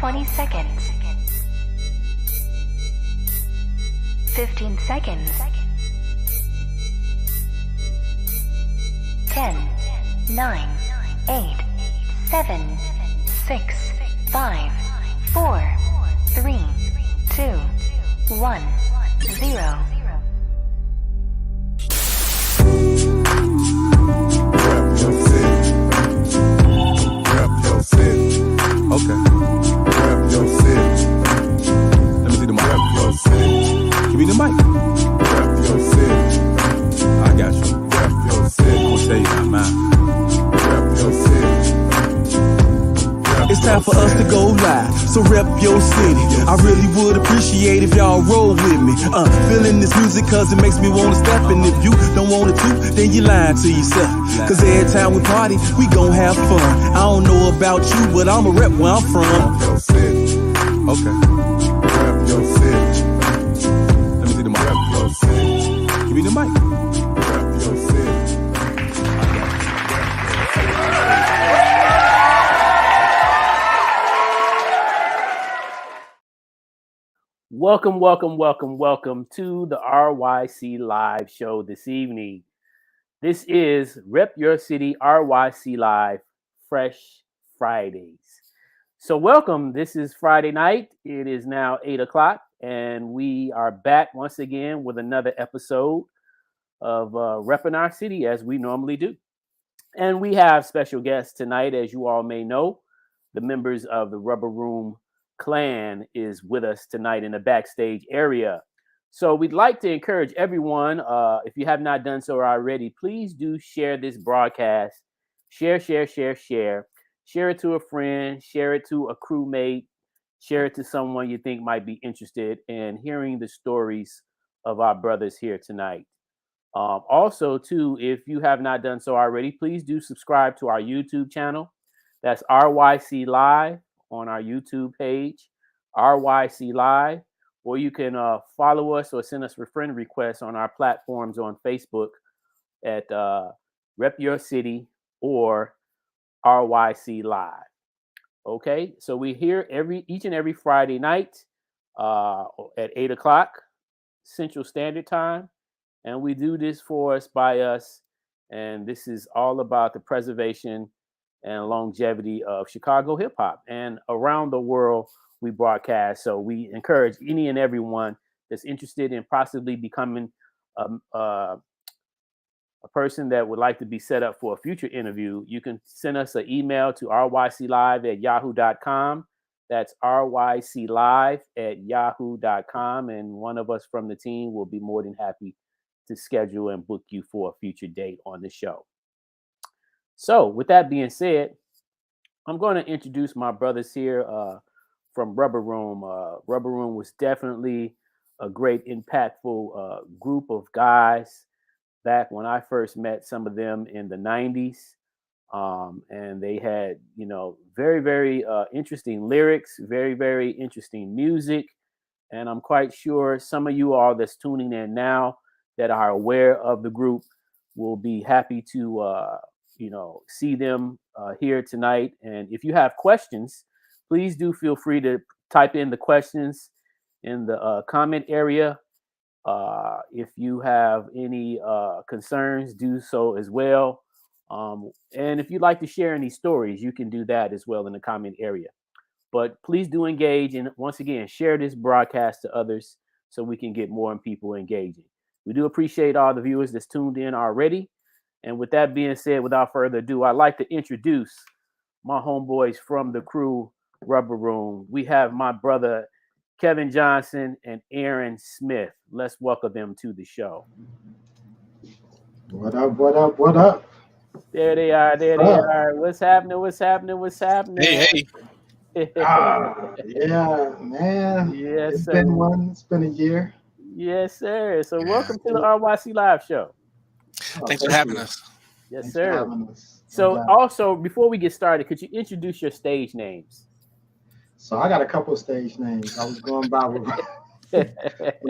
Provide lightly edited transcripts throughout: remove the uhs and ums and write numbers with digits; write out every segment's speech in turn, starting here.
20 seconds. 15 seconds. 10, 9, 8, 7, 6, 5, 4, 3, 2, 1, 0. Okay. Rep your city. Let me see the mic. Rep your city. Give me the mic. Rep your city. I got you. Rep your city. I'm gonna tell you about mine. Rep your city. It's time for us to go live, so rep your city. I really would appreciate if y'all roll with me. Feeling this music cause it makes me wanna step. And if you don't want it to, then you lying to yourself. Cause every time we party, we gon' have fun. I don't know about you, but I'ma rep where I'm from. Rep your city. Okay. Rep your city. Let me see the mic. Rep your city. Give me the mic. Rep your city. Welcome to the RYC Live show this evening. This is Rep Your City RYC Live Fresh Fridays. So welcome. This is Friday night. It is now 8 o'clock, and we are back once again with another episode of Repping Our City as we normally do. And we have special guests tonight, as you all may know. The members of the RubbeRoom clan is with us tonight in the backstage area. So we'd like to encourage everyone, if you have not done so already, please do share this broadcast. Share. Share it to a friend, share it to a crewmate, share it to someone you think might be interested in hearing the stories of our brothers here tonight. Also, too, if you have not done so already, please do subscribe to our YouTube channel. That's RYC Live on our YouTube page, RYC Live, or you can follow us or send us a friend requests on our platforms on Facebook at Rep Your City or RYC Live. Okay, so we're here each and every Friday night at 8 o'clock Central Standard Time, and we do this for us by us, and this is all about the preservation and longevity of Chicago hip hop, and around the world we broadcast. So we encourage any and everyone that's interested in possibly becoming a person that would like to be set up for a future interview. You can send us an email to ryclive@yahoo.com. That's ryclive@yahoo.com, and one of us from the team will be more than happy to schedule and book you for a future date on the show. So with that being said, I'm going to introduce my brothers here from RubbeRoom. RubbeRoom was definitely a great, impactful group of guys back when I first met some of them in the 90s. And they had, very, very interesting lyrics, very, very interesting music. And I'm quite sure some of you all that's tuning in now that are aware of the group will be happy to see them here tonight. And if you have questions, please do feel free to type in the questions in the comment area. If you have any concerns, do so as well. And if you'd like to share any stories, you can do that as well in the comment area. But please do engage, and once again, share this broadcast to others so we can get more people engaging. We do appreciate all the viewers that's tuned in already. And with that being said, without further ado, I'd like to introduce my homeboys from the crew, RubbeRoom. We have my brother, Kevin Johnson, and Aaron Smith. Let's welcome them to the show. What up? There they are. What's happening? Hey. Yeah, man. Yes, it's sir. It's been a year. Yes, sir. So welcome to the RYC Live show. Thanks for having us. Yes, Thanks sir. for having us. So also, before we get started, could you introduce your stage names? So I got a couple of stage names. I was going by when I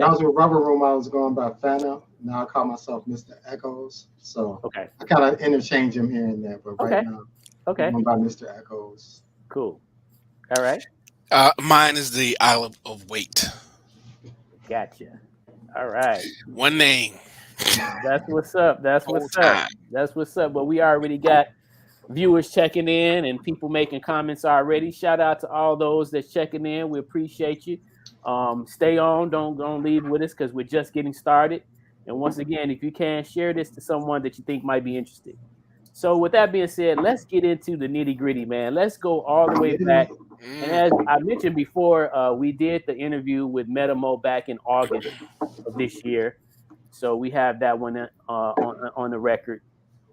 was with RubbeRoom, I was going by Fano. Now I call myself Mr. Echoes. So okay. I kind of interchange them here and there, but right now I'm going by Mr. Echoes. Cool. All right. Mine is the Isle of Wight. Gotcha. All right. One name. That's what's up. That's Whole what's up. time. That's what's up. But we already got viewers checking in and people making comments already. Shout out to all those that's checking in. We appreciate you. Stay on. Don't leave with us because we're just getting started. And once again, if you can, share this to someone that you think might be interested. So with that being said, let's get into the nitty gritty, man. Let's go all the way back. And as I mentioned before, we did the interview with Metamo back in August of this year. So we have that one on the record.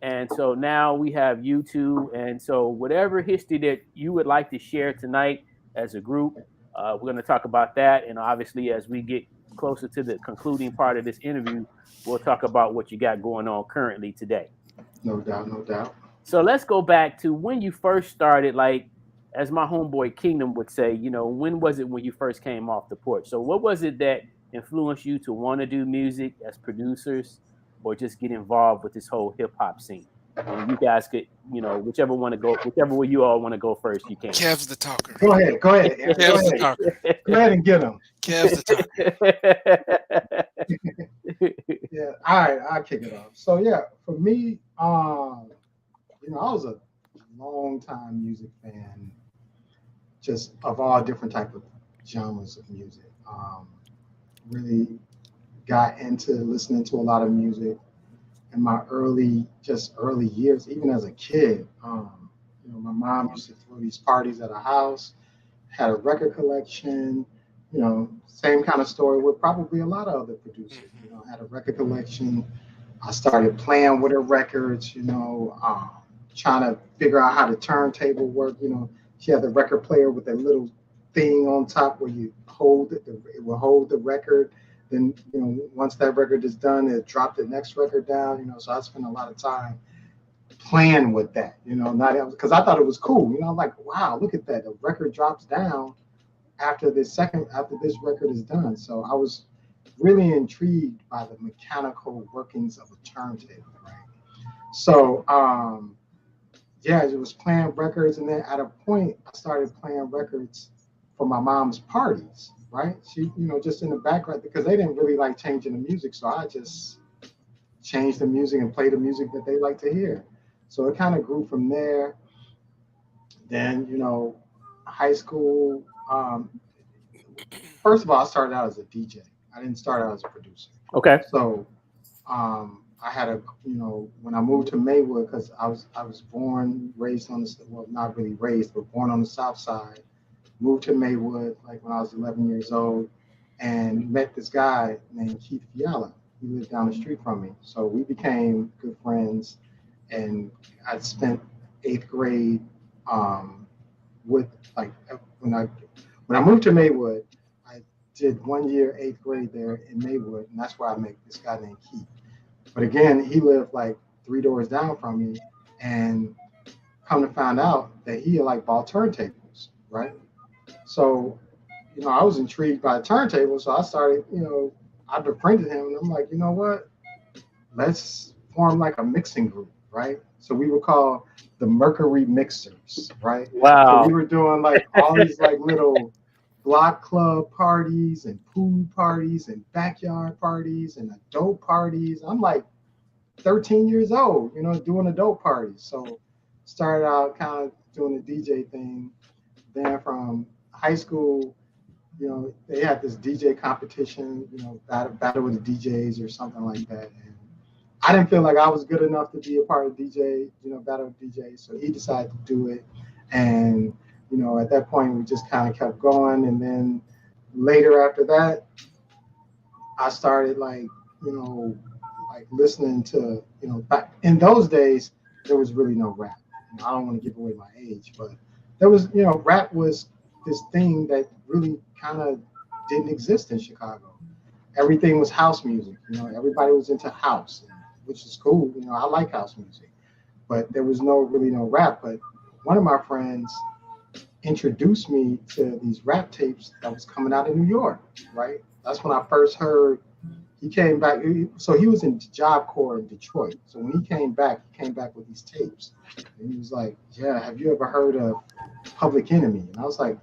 And so now we have you two. And so whatever history that you would like to share tonight as a group, we're going to talk about that. And obviously, as we get closer to the concluding part of this interview, we'll talk about what you got going on currently today. No doubt, no doubt. So let's go back to when you first started, like, as my homeboy Kingdom would say, when was it when you first came off the porch? So what was it that influenced you to want to do music as producers or just get involved with this whole hip hop scene? And you guys could, whichever way you all want to go first, you can. Kev's the talker. Go ahead. Kev's the talker. Go ahead and get him. Kev's the talker. Yeah. All right. I'll kick it off. So yeah, for me, I was a long time music fan, just of all different type of genres of music. Really got into listening to a lot of music in my early years, even as a kid. My mom used to throw these parties at our house, had a record collection, same kind of story with probably a lot of other producers, had a record collection. I started playing with her records, trying to figure out how the turntable worked. She had the record player with that little thing on top where you hold it, it will hold the record. Then, once that record is done, it dropped the next record down, so I spent a lot of time playing with that, not because I thought it was cool. Like, wow, look at that. The record drops down after this record is done. So I was really intrigued by the mechanical workings of a turntable, right? So, it was playing records. And then at a point, I started playing records for my mom's parties. Right? She, just in the background because they didn't really like changing the music. So I just changed the music and played the music that they like to hear. So it kind of grew from there. Then, high school. First of all, I started out as a DJ. I didn't start out as a producer. Okay. So I had when I moved to Maywood, because I was born, raised not really raised, but born on the South Side. Moved to Maywood like when I was 11 years old and met this guy named Keith Fiala. He lived down the street from me. So we became good friends, and I spent 8th grade with when I moved to Maywood, I did 1 year 8th grade there in Maywood, and that's where I met this guy named Keith. But again, he lived like 3 doors down from me, and come to find out that he had bought turntables, right? So, I was intrigued by the turntable. So I started, I befriended him, and I'm like, you know what? Let's form like a mixing group, right? So we were called the Mercury Mixers, right? Wow. So we were doing like all these like little block club parties and pool parties and backyard parties and adult parties. I'm like 13 years old, doing adult parties. So started out kind of doing the DJ thing. Then from high school, they had this DJ competition, battle with the DJs or something like that. And I didn't feel like I was good enough to be a part of DJ, battle with DJs. So he decided to do it. And, at that point, we just kind of kept going. And then later after that, I started listening to, back in those days, there was really no rap. I don't want to give away my age, but there was, rap was this thing that really kind of didn't exist in Chicago. Everything was house music. Everybody was into house, which is cool. I like house music, but there was really no rap. But one of my friends introduced me to these rap tapes that was coming out of New York, right? That's when I first heard. He came back, so he was in Job Corps in Detroit. So when he came back with these tapes. And he was like, yeah, have you ever heard of Public Enemy? And I was like,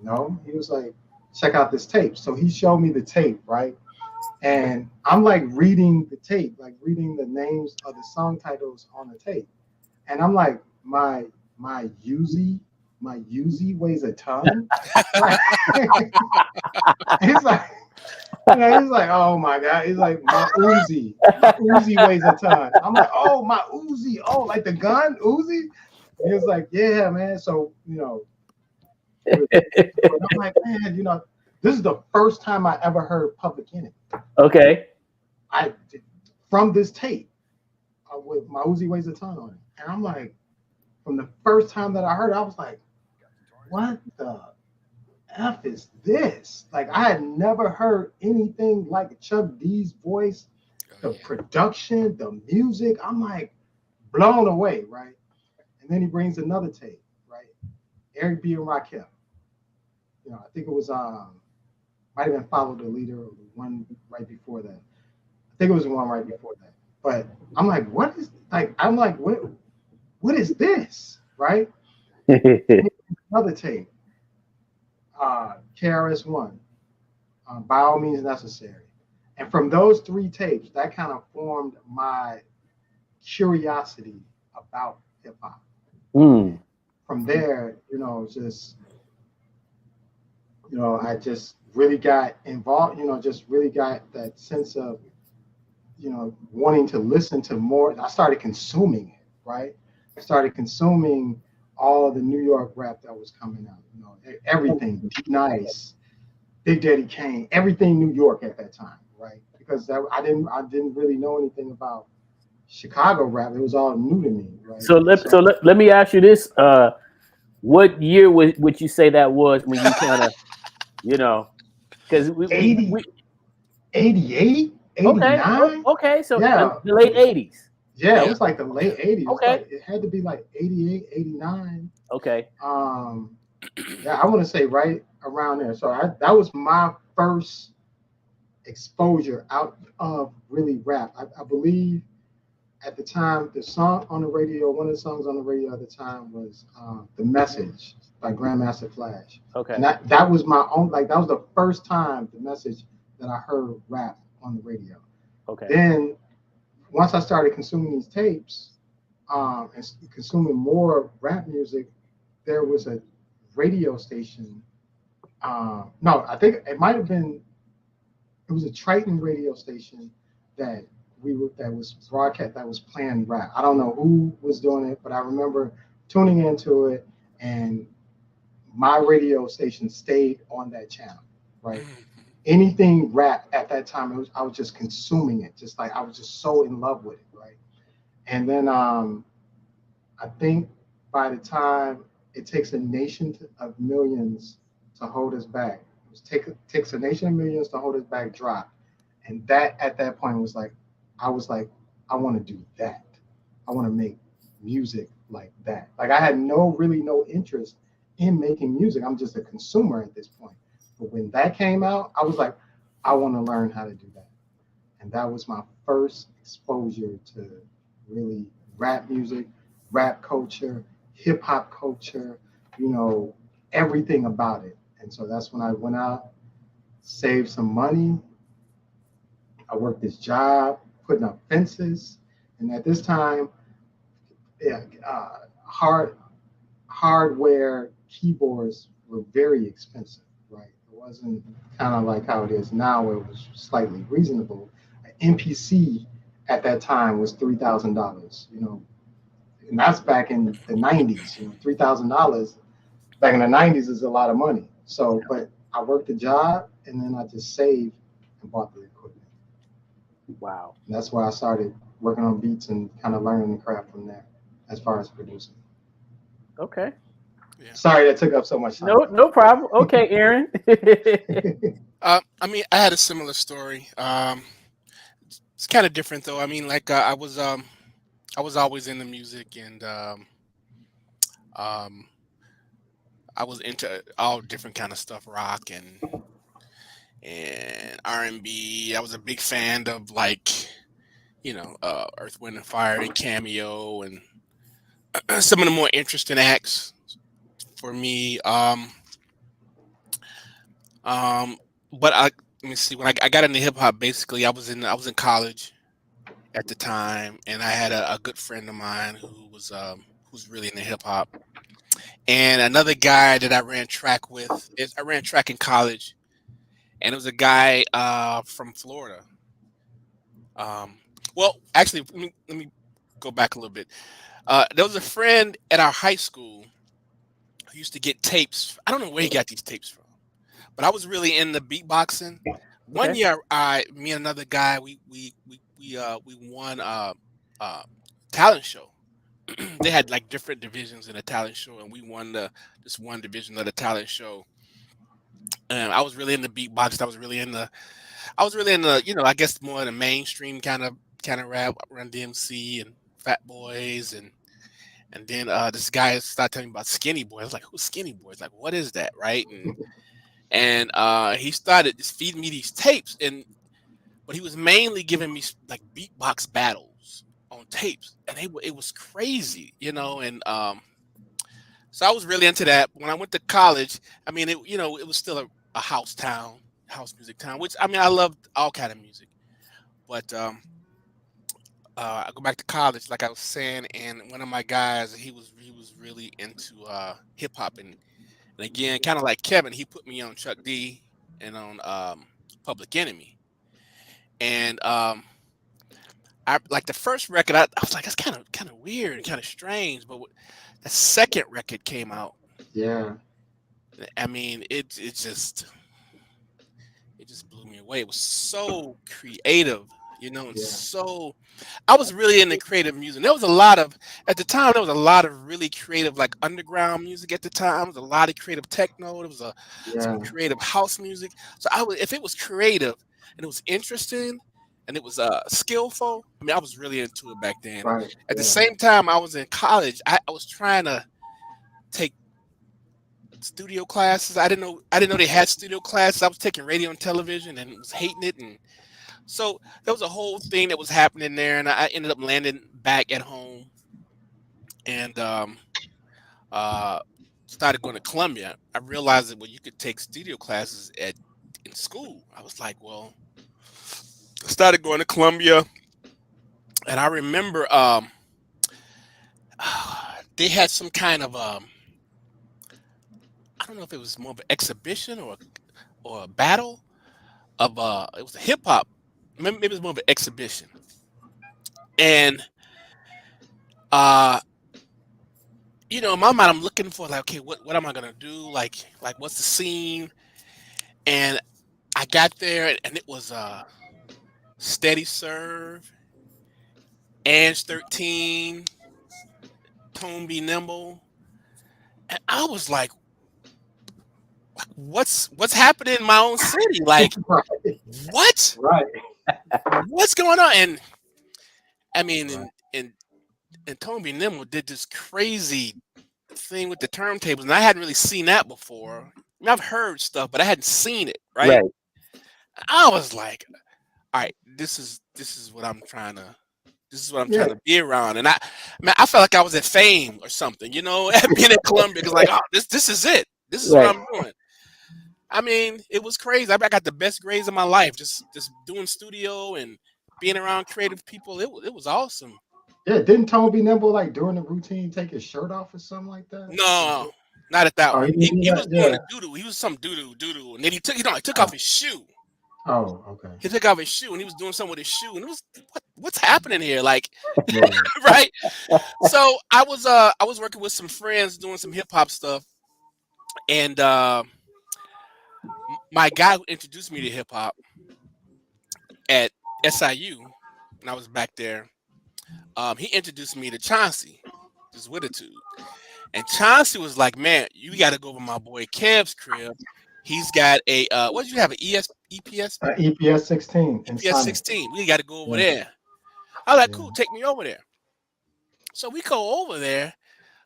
no. He was like, check out this tape. So he showed me the tape, right? And I'm like reading the tape, like reading the names of the song titles on the tape. And I'm like, my Uzi, my Uzi weighs a ton. Like, he's like, he's like, oh my God. He's like, my Uzi weighs a ton. I'm like, oh, my Uzi. Oh, like the gun, Uzi? He was like, yeah, man. So, I'm like, man, this is the first time I ever heard Public Enemy. Okay. From this tape with my Uzi weighs a ton on it. And I'm like, from the first time that I heard it, I was like, what the F is this? Like, I had never heard anything like Chuck D's voice, the production, the music. I'm like blown away, right? And then he brings another tape, right? Eric B. and Rakim. I think it was might have been Follow the Leader or the one right before that. I think it was the one right before that. But I'm like, what is this? Right? Another tape. KRS-One, By All Means Necessary. And from those three tapes, that kind of formed my curiosity about hip hop. From there, I just really got involved, just really got that sense of, wanting to listen to more. I started consuming it, right? I started consuming all the New York rap that was coming out, everything, D Nice, Big Daddy Kane, everything New York at that time, right? Because I didn't really know anything about Chicago rap. It was all new to me, right? So let me ask you this: what year would you say that was when you kind of, because 88, 89. Okay, so yeah, the late 80s. Yeah, it was like the late 80s. Okay. It had to be like 88, 89. Okay. Yeah, I want to say right around there. So that was my first exposure out of really rap. I believe at the time, the song on the radio, one of the songs on the radio at the time was The Message by Grandmaster Flash. Okay. And that was my own, like, that was the first time, The Message, that I heard rap on the radio. Okay. Then once I started consuming these tapes and consuming more rap music, there was a radio station. No, I think it might have been, it was a Triton radio station that was broadcast, that was playing rap. I don't know who was doing it, but I remember tuning into it, and my radio station stayed on that channel, right? Anything rap at that time, I was just consuming it, just like I was just so in love with it, right? And then I think by the time It Takes a Nation of Millions to Hold Us Back, Takes a Nation of Millions to Hold Us Back dropped, and that at that point was like, I was like, I want to do that. I want to make music like that. Like, I had really no interest in making music. I'm just a consumer at this point. But when that came out, I was like, I want to learn how to do that. And that was my first exposure to really rap music, rap culture, hip hop culture, everything about it. And so that's when I went out, saved some money. I worked this job, putting up fences. And at this time, hardware keyboards were very expensive, right? It wasn't kind of like how it is now, where it was slightly reasonable. An MPC at that time was $3,000, and that's back in the 90s. $3,000 back in the 90s is a lot of money. So, but I worked the job, and then I just saved and bought the equipment. Wow. And that's where I started working on beats and kind of learning the craft from there as far as producing. Okay. Yeah. Sorry that took up so much time. No problem. Okay, Aaron. I mean, I had a similar story. It's kind of different though. I mean, like I was always into music, and I was into all different kind of stuff, rock and R&B. I was a big fan of, like, Earth, Wind and Fire and Cameo and some of the more interesting acts for me. Um, but let me see. When I got into hip hop, basically, I was in college at the time, and I had a good friend of mine who's really into hip hop, and another guy that I ran track with. I ran track in college, and it was a guy from Florida. Um, well, actually, let me go back a little bit. There was a friend at our high school who used to get tapes. I don't know where he got these tapes from, but I was really into beatboxing. One Okay. year, me and another guy, we won uh talent show. They had like different divisions in a talent show, and we won the this one division of the talent show. And I was really into beatbox. I was really into I guess more of the mainstream kind of rap, Run DMC and Fat Boys, and then this guy started telling me about Skinny Boy. I was like, who's Skinny Boy? It's like, what is that, right? And he started just feeding me these tapes, but he was mainly giving me like beatbox battles on tapes, and it was crazy, and so I was really into that. When I went to college, I mean, it was still a house town, house music town, which I mean, I loved all kind of music. But I go back to college, like I was saying, and one of my guys, he was really into hip hop, and again, kind of like Kevin, he put me on Chuck D and on Public Enemy, and I like the first record. I was like, that's kind of weird and kind of strange, but the second record came out. Yeah, I mean, it just blew me away. It was so creative, and yeah, so I was really into creative music. There was a lot of At the time there was a lot of really creative like underground music at the time. There was a lot of creative techno. There was some yeah. creative house music. So if it was creative and it was interesting and it was skillful, I mean I was really into it back then. Right. At the Yeah. same time I was in college, I was trying to take studio classes. I didn't know they had studio classes. I was taking radio and television and was hating it, and so there was a whole thing that was happening there, and I ended up landing back at home and uh, started going to Columbia. I realized that you could take studio classes in school. I was like, well, I started going to Columbia, and I remember they had some kind of I don't know if it was more of an exhibition or a battle of it was a hip hop. Maybe it was more of an exhibition, and uh in my mind, I'm looking for like, okay, what am I gonna do? Like what's the scene? And I got there, and it was Steady Serve, Ange 13, Tone Be Nimble, and I was like, what's happening in my own city? Like, Right. what? Right. What's going on? And I mean, Right. and Tone Be Nimble did this crazy thing with the turntables, and I hadn't really seen that before. I mean, I've heard stuff, but I hadn't seen it, right? Right. I was like, all right, this is what I'm trying to Yeah. be around. And I felt like I was at Fame or something, being in Columbia, because like, oh, this is it. This is what Right. I'm doing. I mean, it was crazy. I got the best grades of my life, just doing studio and being around creative people. It was awesome. Yeah. Didn't Tone be nimble like during the routine take his shirt off or something like that? No, not at that Oh, he one. didn't He do he that. was doing Yeah. the doo-doo. He was some doo-doo, and then he took off Oh. his shoe. Oh. Okay. He took off his shoe, and he was doing something with his shoe, and it was what's happening here, like, Yeah. right? So I was working with some friends doing some hip hop stuff, and my guy who introduced me to hip hop at SIU when I was back there, he introduced me to Chauncey, just Wittitude, and Chauncey was like, "Man, you got to go over my boy Kev's crib. He's got a what did you have, an EPS EPS 16 and EPS Sonic. 16. We got to go over Yeah. there." I was like, Yeah. "Cool, take me over there." So we go over there,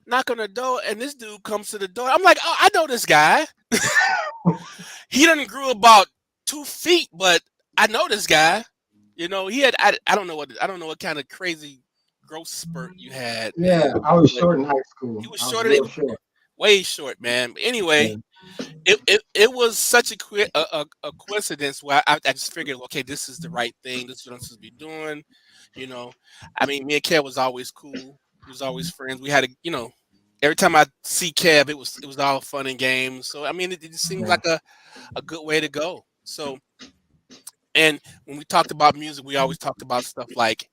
knock on the door, and this dude comes to the door. I'm like, "Oh, I know this guy. He done grew about 2 feet, but I know this guy. He had I don't know what kind of crazy growth spurt you had, man. Yeah. I was But short in high he school. was I was shorter real than short. way short, man. But Yeah. anyway, it was such a coincidence where I just figured, okay, this is the right thing. This is what I'm supposed to be doing. You know, I mean, me and Kev was always cool. We was always friends. We had a, every time I see Kev, it was all fun and games. So I mean, it just seemed Yeah. like a good way to go. So, and when we talked about music, we always talked about stuff like,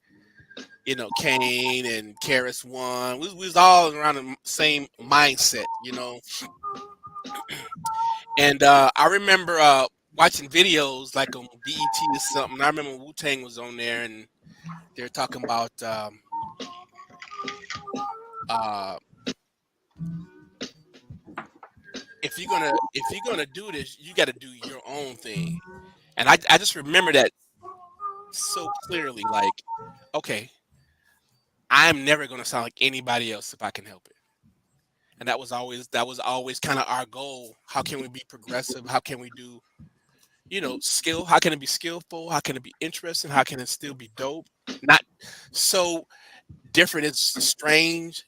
Kane and Karis One. We was all around the same mindset, And I remember watching videos like on BET or something. I remember Wu Tang was on there, and they're talking about uh, if you're gonna do this, you got to do your own thing. And I just remember that so clearly. Like, okay, I'm never gonna sound like anybody else if I can help it. And that was always kind of our goal. How can we be progressive? How can we do skill? How can it be skillful? How can it be interesting? How can it still be dope? Not so different. It's strange.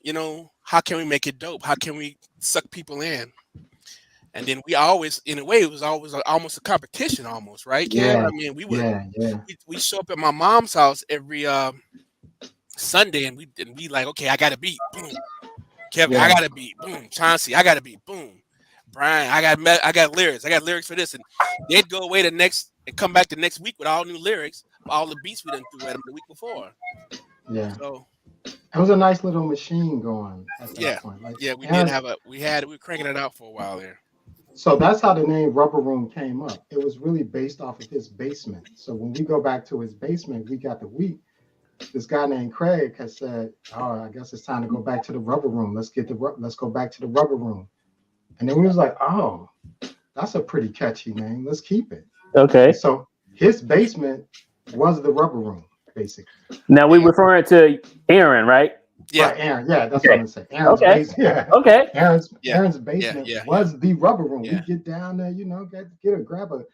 How can we make it dope? How can we suck people in? And then we always, in a way, it was always almost a competition, almost, right, Kev? Yeah. I mean, Yeah. we show up at my mom's house every Sunday, and we like, okay, I got a beat, boom. Kevin, I Yeah. got a beat, boom. Chauncey, I got a beat, boom. Brian, I got lyrics for this, and they'd go away and come back the next week with all new lyrics, all the beats we done threw at them the week before. Yeah. So It was a nice little machine going at that yeah, point. Like, yeah, we did Aaron, have we were cranking it out for a while there. so that's how the name Rubber Room came up. It was really based off of his basement. So when we go back to his basement, we got the week. This guy named Craig has said, "Oh, I guess it's time to go back to the Rubber Room. Let's go back to the Rubber Room." And then we was like, "Oh, that's a pretty catchy name. Let's keep it." Okay. So his basement was the Rubber Room, basically. Now we're referring to Aaron, right? Yeah, Right, Aaron. Yeah, that's Okay. what I'm gonna say. Aaron's Okay. basement. Yeah. Okay. Aaron's basement yeah. was the Rubber Room. Yeah. We get down there, grab a,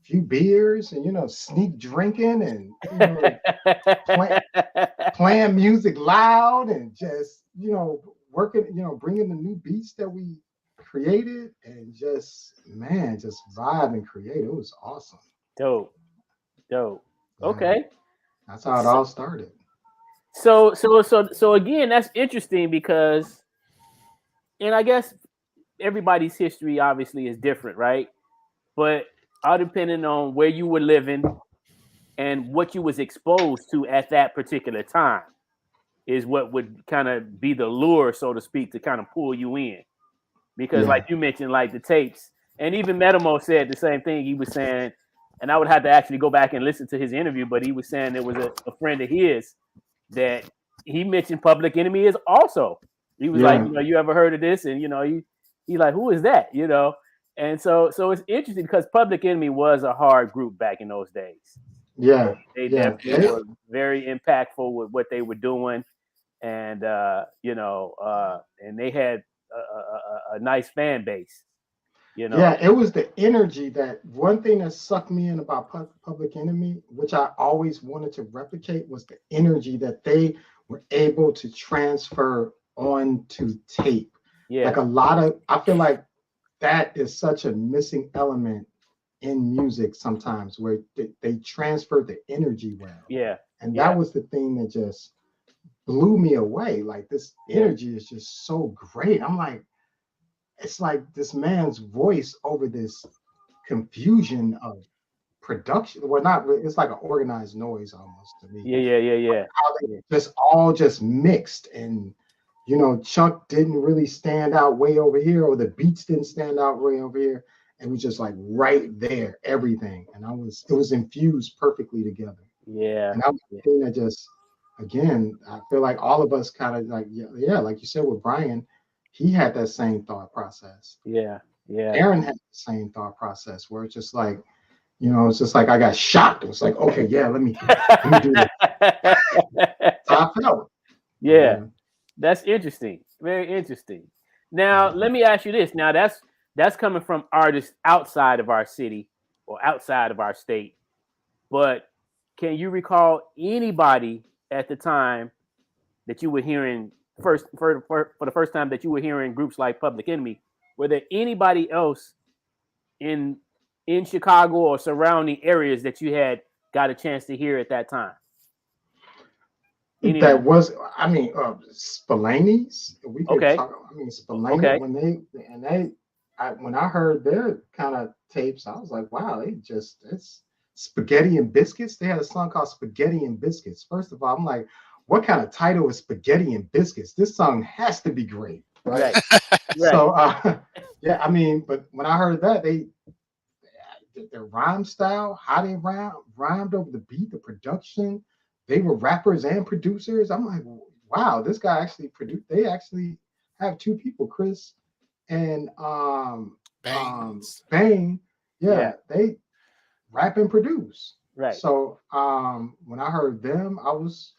few beers and sneak drinking and playing music loud and just working, bringing the new beats that we created and just vibe and create. It was awesome. Dope. Yeah. Okay. That's how it all started. So again, that's interesting because, and I guess everybody's history obviously is different, right? But all depending on where you were living and what you was exposed to at that particular time is what would kind of be the lure, so to speak, to kind of pull you in. Because Yeah. like you mentioned, like the tapes, and even Metamo said the same thing. He was saying, and I would have to actually go back and listen to his interview, but he was saying there was a friend of his that he mentioned Public Enemy is also. He was like, Yeah. you ever heard of this? And he like, who is that? And so it's interesting because Public Enemy was a hard group back in those days. Yeah. They Yeah. definitely were very impactful with what they were doing, and and they had a nice fan base. Yeah, it was the energy that one thing that sucked me in about Public Enemy, which I always wanted to replicate, was the energy that they were able to transfer onto tape. Yeah. Like I feel like that is such a missing element in music sometimes where they transfer the energy well. Yeah. And that was the thing that just blew me away. Like this energy is just so great. I'm like, it's like this man's voice over this confusion of production. Well, not really, it's like an organized noise almost to me. Yeah. How they just all just mixed, and Chuck didn't really stand out way over here, or the beats didn't stand out way over here. It was just like right there, everything, and it was infused perfectly together. Yeah. And that was the thing that just, again, I feel like all of us kind of like, like you said with Brian, he had that same thought process. Yeah. Aaron had the same thought process where it's just like, it's just like I got shocked. It was like, okay, let me do this. I felt. Yeah. That's interesting. Very interesting. Now, let me ask you this. Now, that's coming from artists outside of our city or outside of our state. But can you recall anybody at the time that you were hearing for the first time that you were hearing groups like Public Enemy were there anybody else in Chicago or surrounding areas that you had got a chance to hear at that time? That was, I mean, Spillani's. We could Okay. talk. I mean, Spillane when I heard their kind of tapes, I was like, wow, it's Spaghetti and Biscuits. They had a song called Spaghetti and Biscuits. First of all, I'm like, what kind of title is Spaghetti and Biscuits? This song has to be great, right? So, yeah, I mean, but when I heard that, their rhyme style, how they rhymed over the beat, the production, they were rappers and producers. I'm like, wow, this guy actually produced. They actually have two people, Chris and Bane. Yeah, they rap and produce. Right. So when I heard them, I was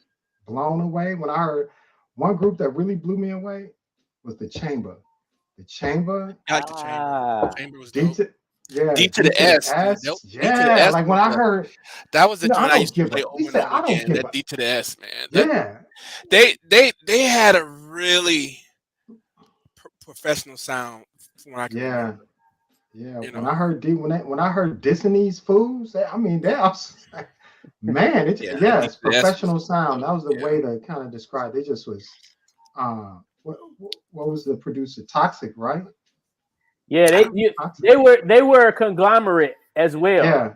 blown away. When I heard one group that really blew me away was the Chamber. The Chamber. I like the Chamber. The Chamber was dope. D to the S. Yeah, like when I heard that was the joint I used to play over and over again. That D to the S, man. They had a really professional sound from what I can remember. Yeah. When I heard Disney's Fools, I mean, man, it's professional sound. That was the way to kind of describe. It just was. What was the producer? Toxic, right? Yeah, they were a conglomerate as well,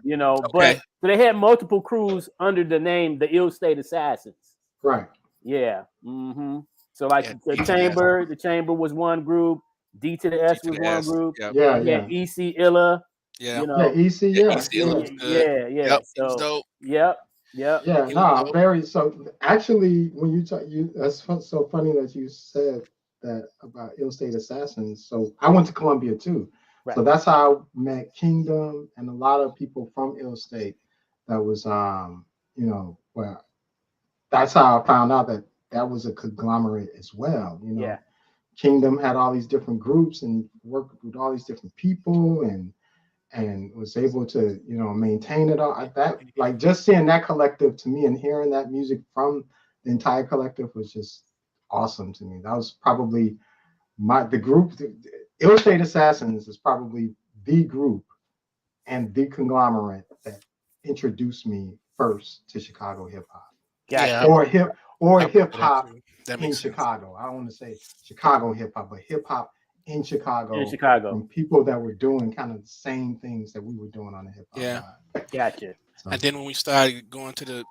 but so they had multiple crews under the name the Ill State Assassins. Right. Yeah. Mm-hmm. So like the Chamber was one group, D to the S was one group. Yeah. EC Illa. Yeah. EC. Yeah. Yeah. So yep. Yeah. No, very. So actually, when you that's so funny that you said that about Ill State Assassins. So I went to Columbia too. Right. So that's how I met Kingdom and a lot of people from Ill State. That was well, that's how I found out that was a conglomerate as well. Kingdom had all these different groups and worked with all these different people and was able to maintain it all. That, like, just seeing that collective to me and hearing that music from the entire collective was just awesome to me. That was probably the group. Ill State Assassins is probably the group and the conglomerate that introduced me first to Chicago hip hop. Yeah. Or hip hop in Chicago. I don't want to say Chicago hip hop, but hip hop in Chicago. From people that were doing kind of the same things that we were doing on the hip hop. Yeah. Gotcha. So, and then when we started going to the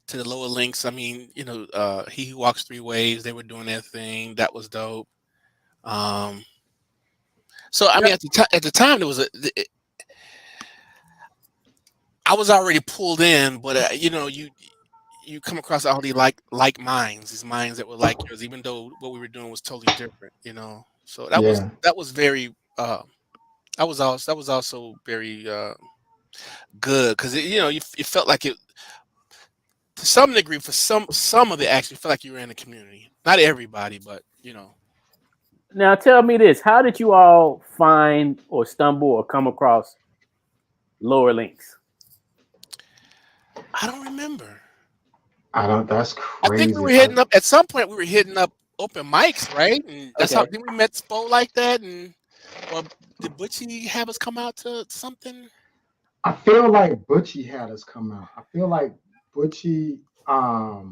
to the lower links, I mean, He Who Walks Three Ways, they were doing their thing. That was dope. So I mean, at the time, there was I was already pulled in, but you come across all these like minds, these minds that were like yours, even though what we were doing was totally different. So that was very that was also very good because you felt like it. To some degree, for some of it, actually felt like you were in the community. Not everybody, but Now, tell me this: how did you all find or stumble or come across Lower Links? I don't remember. That's crazy. I think we were hitting up at some point. We were hitting up open mics, right? And that's how we met Spo like that. Or did Butchie have us come out to something? I feel like Butchie had us come out. I feel like Butchie. I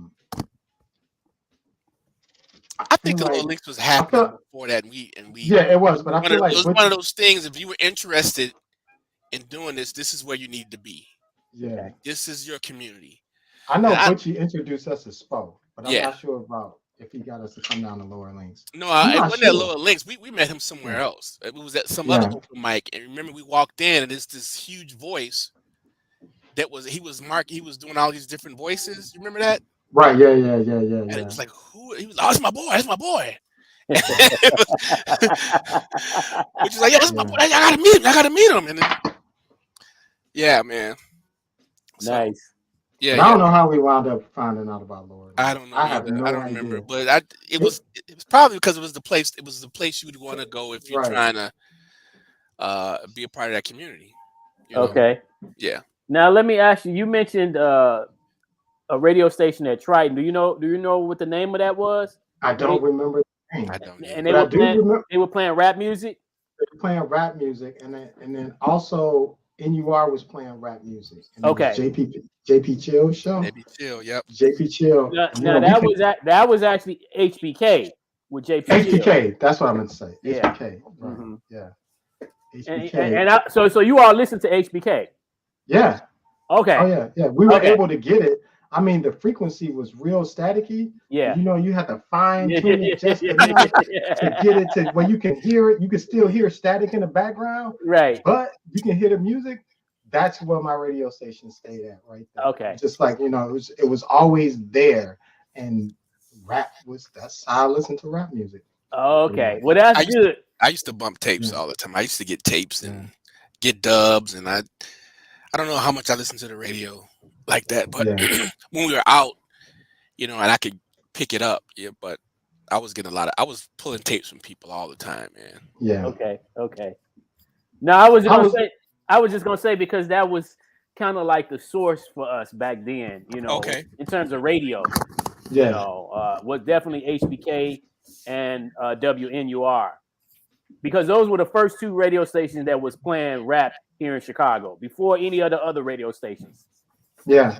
think the Lower Links was happening before that, and we. Yeah, it was, but I feel like it was one of those things. If you were interested in doing this is where you need to be. Yeah, this is your community. I know Butchie introduced us to Spo, but I'm not sure about if he got us to come down to Lower Links. No, it wasn't at Lower Links. We met him somewhere else. It was at some other open mic, and remember we walked in, and it's this huge voice. He was doing all these different voices. You remember that? Right. Yeah. And it was like, who? He was, that's my boy. That's my boy. Which is like, that's my boy. I gotta meet him. And then, yeah, man. So, nice. Yeah. I don't know how we wound up finding out about Lower. I don't know. I don't remember, but it was probably because it was the place. It was the place you would want to go if you're trying to be a part of that community. Okay. Yeah. Now let me ask you. You mentioned a radio station at Triton. Do you know what the name of that was? I don't remember. Dang. I don't And either. But I do remember they were playing rap music. playing rap music, and then also NUR was playing rap music, and it was Okay. JP Chill show. Maybe chill. Yep. JP Chill. And, Now we that could that was actually HBK with JP Chill. HBK. That's what I meant to say. Yeah. HBK. Right. Mhm. Yeah. And, HBK. so you all listen to HBK. Yeah. Okay. Oh yeah. Yeah. We were Okay. able to get it. I mean, the frequency was real staticky. Yeah. You know, you had to fine tune it just enough to get it to where you can hear it. You can still hear static in the background, Right. but you can hear the music. That's where my radio station stayed at, right there. Okay. Just like, it was always there, and that's how I listen to rap music. Okay. Well, that's good. I used to bump tapes Yeah. all the time. I used to get tapes and get dubs, and I don't know how much I listened to the radio like that, but when we were out, and I could pick it up, but I was getting I was pulling tapes from people all the time, man. Yeah. Okay. No, I was just gonna say because that was kind of like the source for us back then, Okay. in terms of radio. Yeah. Was definitely HBK and WNUR, because those were the first two radio stations that was playing rap here in Chicago before any other radio stations. Yeah.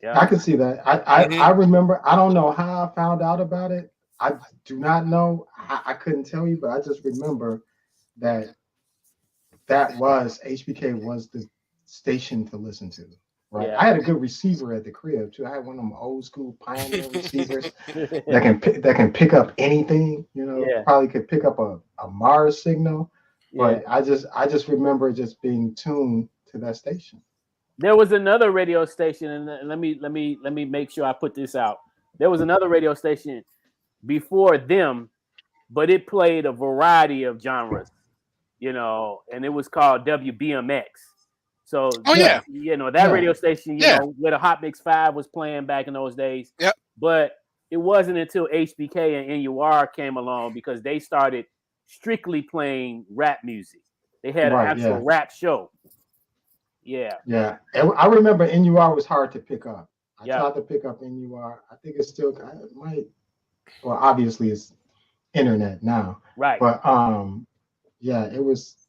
Yeah. I can see that. I remember. I don't know how I found out about it. I do not know. I couldn't tell you, but I just remember that was HBK was the station to listen to. Right. Yeah. I had a good receiver at the crib too. I had one of them old school Pioneer receivers that can pick up anything. Probably could pick up a Mars signal. But I just remember just being tuned to that station. There was another radio station, and let me make sure I put this out. There was another radio station before them, but it played a variety of genres, and it was called WBMX. So that radio station, where the Hot Mix 5 was playing back in those days. Yep. But it wasn't until HBK and NUR came along because they started strictly playing rap music. They had an actual rap show. Yeah. Yeah. I remember NUR was hard to pick up. I tried to pick up NUR. I think it's still obviously it's internet now. Right. But it was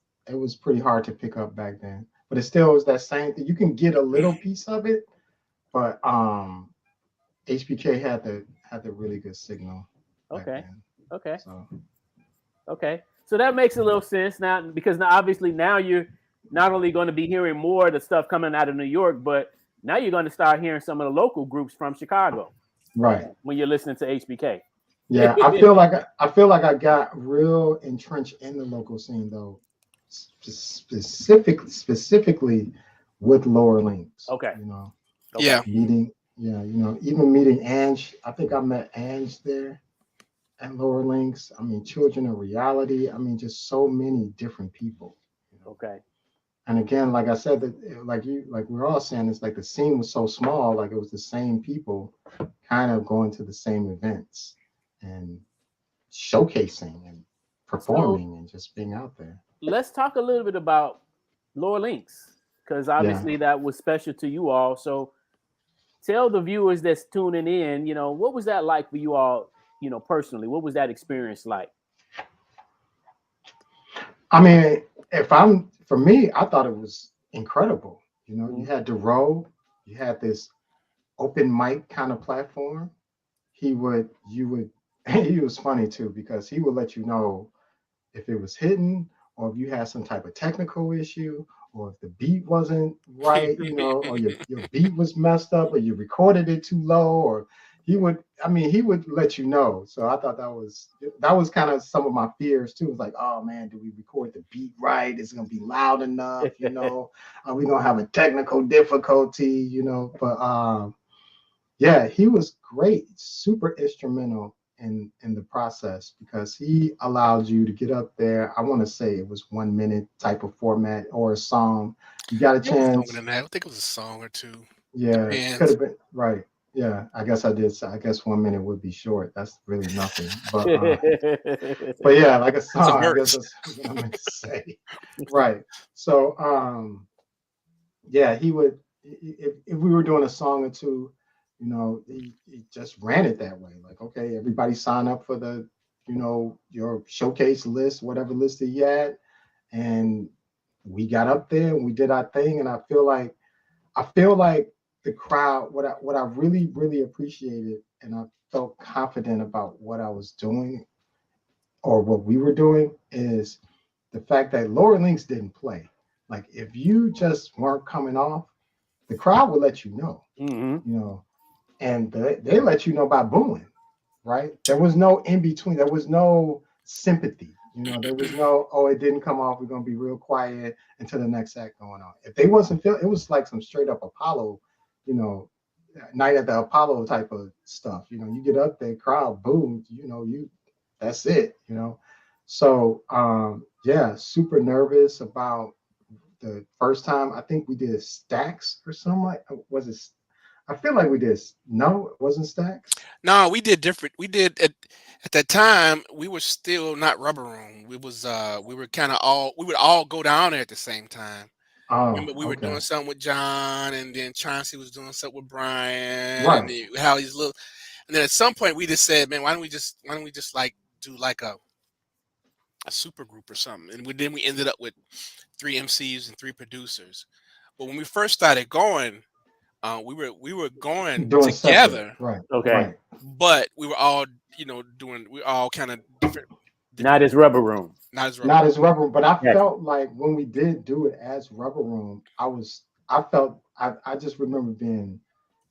pretty hard to pick up back then. But it still was that same thing. You can get a little piece of it, but HBK had the really good signal. Okay. Okay. So that makes a little sense now, because obviously now you're not only going to be hearing more of the stuff coming out of New York, but now you're going to start hearing some of the local groups from Chicago. Right. When you're listening to HBK. Yeah, I feel like I got real entrenched in the local scene though, specifically with Lower Links. Okay. Yeah. Even meeting Ange. I think I met Ange there at Lower Links. I mean, Children of Reality. I mean, just so many different people. Okay. And again, like I said, like we're all saying, it's like the scene was so small, like it was the same people kind of going to the same events and showcasing and performing and just being out there. Let's talk a little bit about Lower Links, because obviously that was special to you all. So tell the viewers that's tuning in, what was that like for you all, personally? What was that experience like? I mean, for me, I thought it was incredible. You had DeRoe, you had this open mic kind of platform. He was funny too, because he would let you know if it was hidden or if you had some type of technical issue or if the beat wasn't right, or your beat was messed up or you recorded it too low, or he would let you know. So I thought that was kind of some of my fears too. It was like, oh man, do we record the beat right? Is it gonna be loud enough? Are we gonna have a technical difficulty? But he was great, super instrumental in the process, because he allowed you to get up there. I want to say it was 1 minute type of format or a song. You got a chance. I think it was a song or two. Yeah, it could have been right. Yeah, I guess I did. I guess 1 minute would be short. That's really nothing. But yeah, like a song. I guess that's what I meant to say. Right. So he would, if we were doing a song or two, he just ran it that way. Like, okay, everybody sign up for the your showcase list, whatever list that you had, and we got up there and we did our thing. And I feel like the crowd, what I really really appreciated, and I felt confident about what I was doing or what we were doing, is the fact that Lower Links didn't play. Like if you just weren't coming off, the crowd would let you know, Mm-hmm. and they let you know by booing, right? There was no in between. There was no sympathy. There was no, oh, it didn't come off. We're gonna be real quiet until the next act going on. If they wasn't feel, it was like some straight up Apollo, you know, night at the Apollo type of stuff. You get up there, crowd boom. That's it. So yeah, super nervous about the first time. I think we did Stacks or something like. Was it? I feel like we did. No, it wasn't Stacks. No, we did different. We did at that time. We were still not Rubber Room. We were kind of all. We would all go down there at the same time. Oh, Remember, we were okay. doing something with John, and then Chauncey was doing something with Brian, and Right. how he's little. And then at some point, we just said, "Man, why don't we just like do like a super group or something?" And then we ended up with 3 MCs and 3 producers. But when we first started going, we were going Doing separate. together, Right. Okay. Right. but we were all we were all kind of different Not as Rubber Room. not as Rubber Not Room. as Rubber Room, but I Yes. felt like when we did do it as Rubber Room, I just remember being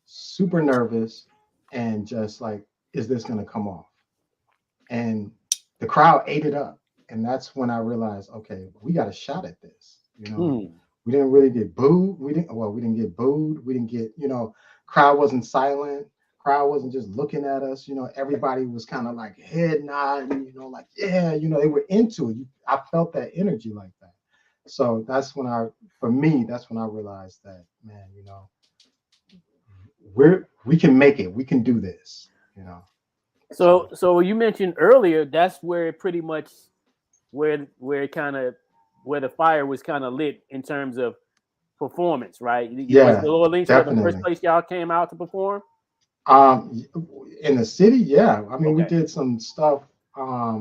super nervous and just like, is this gonna come off? And the crowd ate it up. And that's when I realized, okay, we got a shot at this. Hmm. We didn't really get booed. We didn't get booed. We didn't get, crowd wasn't silent. Crowd wasn't just looking at us. Everybody was kind of like head nodding, like, yeah, they were into it. I felt that energy like that. So for me, that's when I realized that, man, we can make it. We can do this. So you mentioned earlier that's where it pretty much where it kind of where the fire was kind of lit in terms of performance, right? Was Yeah, the Lower Links where the first definitely. place y'all came out to perform? Um, in the city, yeah. I mean, we Okay. did some stuff.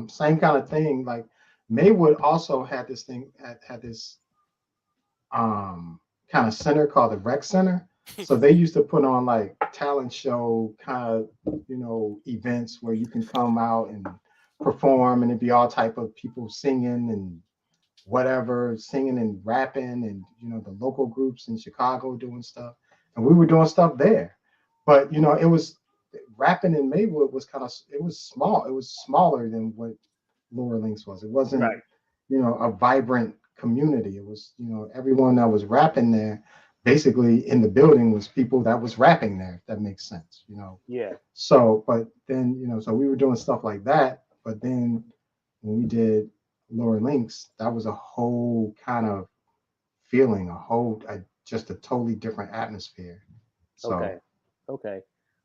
Same kind of thing. Like Maywood also had this thing had this kind of center called the Rec Center. So they used to put on like talent show kind of events where you can come out and perform, and it'd be all type of people singing and whatever, singing and rapping, and the local groups in Chicago doing stuff, and we were doing stuff there. But it was rapping in Maywood was it was small. It was smaller than what Lower Links was. It wasn't Right. a vibrant community. It was everyone that was rapping there, basically in the building, was people that was rapping there. If that makes sense. Yeah. So, but then so we were doing stuff like that. But then when we did Lower Links, that was a whole kind of feeling, just a totally different atmosphere. So Okay. Okay.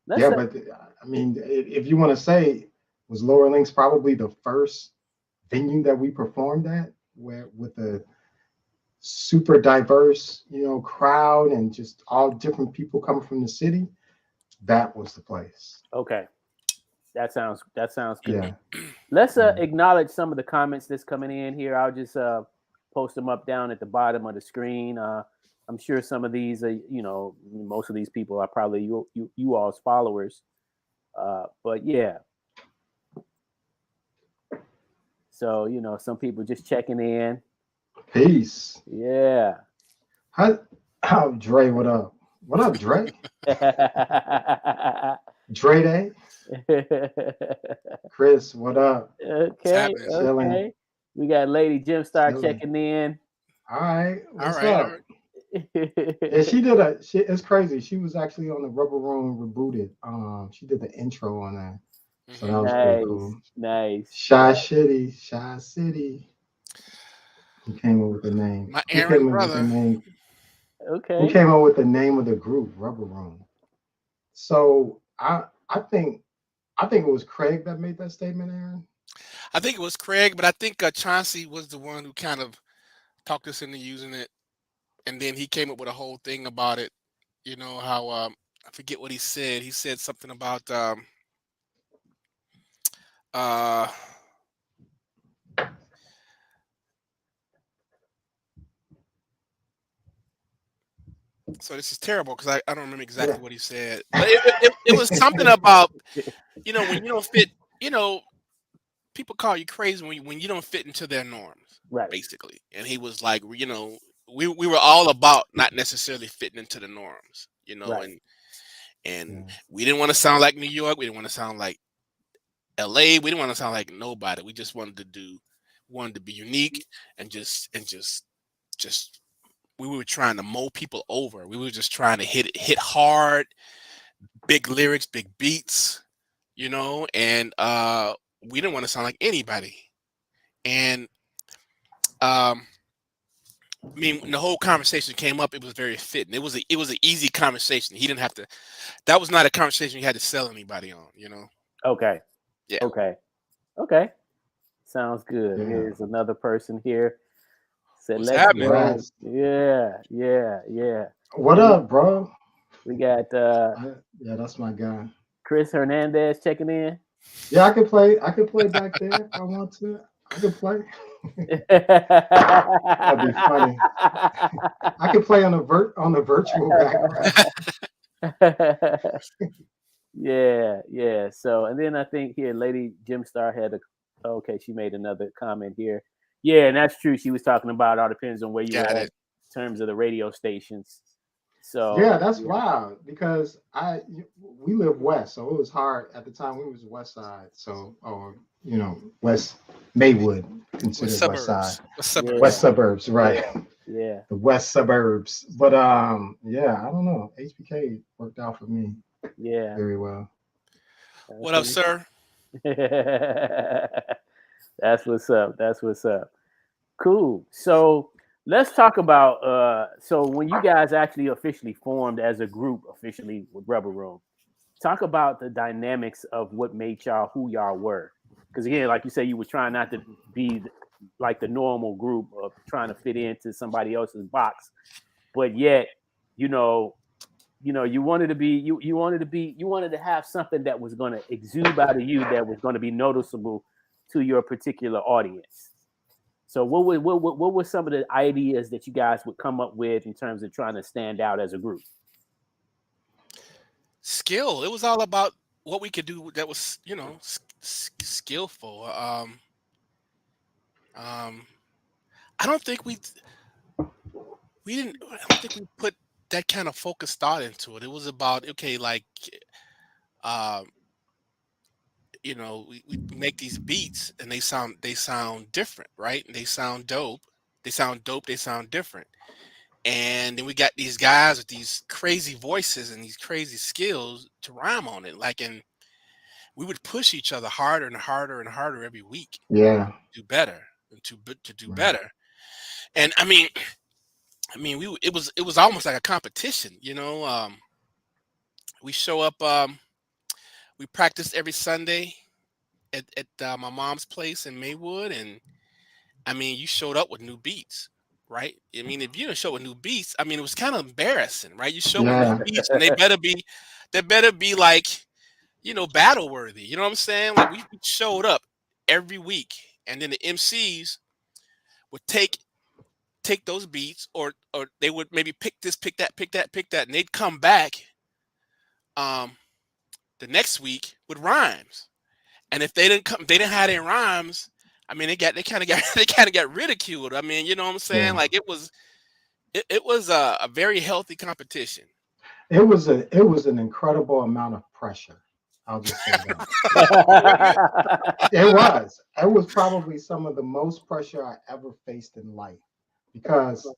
Let's yeah, but I mean, if you want to say, was Lower Links probably the first venue that we performed at, where with a super diverse, crowd and just all different people coming from the city? That was the place. okay. That sounds good. Yeah, Let's yeah. acknowledge some of the comments that's coming in here. I'll just post them up down at the bottom of the screen. I'm sure some of these are, most of these people are probably you all's followers. But yeah, so some people just checking in. Peace. Yeah. How Dre? What up? What up, Dre? Dre Day. Chris, what up? It's Okay, happening. Chilling, okay. We got Lady Jim Star chilling. checking in. All right, All what's right, all up? right. Yeah, she did a. It's crazy. She was actually on the Rubber Room rebooted. She did the intro on that, so that was pretty Nice, cool. nice. Shy City, Shy City. Who came up with the name? My Who Aaron came up with the brother. name? Who Okay. came up with the name of the group, Rubber Room? So I think it was Craig that made that statement, Aaron. I think it was Craig, but I think Chauncey was the one who kind of talked us into using it, and then he came up with a whole thing about it. You know how I forget what he said. He said something about uh So this is terrible because I don't remember exactly Yeah. what he said, but it was something about, when you don't fit, people call you crazy when you don't fit into their norms, Right. basically. And he was like, we were all about not necessarily fitting into the norms, Right. and Yeah. we didn't want to sound like New York, we didn't want to sound like LA, we didn't want to sound like nobody. We just wanted to be unique and just we were trying to mold people over. We were just trying to hit hard, big lyrics, big beats, and we didn't want to sound like anybody. And I mean, when the whole conversation came up, it was very fitting. It was an easy conversation. He didn't have to. That was not a conversation you had to sell anybody on. Okay. Yeah. Okay. Okay. Sounds good. Yeah. Here's another person here. Said, What's let's happening? go. Congrats. Yeah. What up, bro? We got Yeah, that's my guy. Chris Hernandez checking in. Yeah, I could play. I could play back there if I want to. I could play. That'd be funny. I could play on the virtual background. Yeah. So, and then I think here, Lady Jim Star had okay, she made another comment here. Yeah, and that's true. She was talking about all depends on where you Got at in it. terms of the radio stations. So Yeah, that's wild because we live west, so it was hard at the time. We was west side, so West Maywood What considered west side, suburbs? What suburbs? west suburbs, right? yeah. The west suburbs. But yeah, I don't know. HBK worked out for me Yeah. very well. What up, sir? That's what's up. That's what's up. Cool. So let's talk about so when you guys actually officially formed as a group officially with RubbeRoom, talk about the dynamics of what made y'all who y'all were. Because again, like you say, you were trying not to be like the normal group of trying to fit into somebody else's box, but yet, you wanted to be you wanted to have something that was going to exude out of you that was going to be noticeable to your particular audience. So what were some of the ideas that you guys would come up with in terms of trying to stand out as a group? Skill. It was all about what we could do that was, skillful. I don't think I don't think we put that kind of focused thought into it. It was about, okay, like, um, we make these beats and they sound different, right? They sound dope. They sound dope. They sound different. And then we got these guys with these crazy voices and these crazy skills to rhyme on it. And we would push each other harder and harder and harder every week Yeah, to do better and to do right. better. And I mean, it was almost like a competition, we show up, we practice every Sunday at my mom's place in Maywood, and I mean, you showed up with new beats, right? I mean, if you didn't show with new beats, I mean, it was kind of embarrassing, right? You show with new Yeah, beats, and they better be like, battle worthy. You know what I'm saying? Like we showed up every week, and then the MCs would take those beats, or they would maybe pick this, pick that, and they'd come back um the next week with rhymes. And if they didn't have any rhymes, I mean, they kind of got they kind of got ridiculed. I mean, you know what I'm saying? yeah. Like it was a very healthy competition. It was an incredible amount of pressure. I'll just say that. It was. It was probably some of the most pressure I ever faced in life because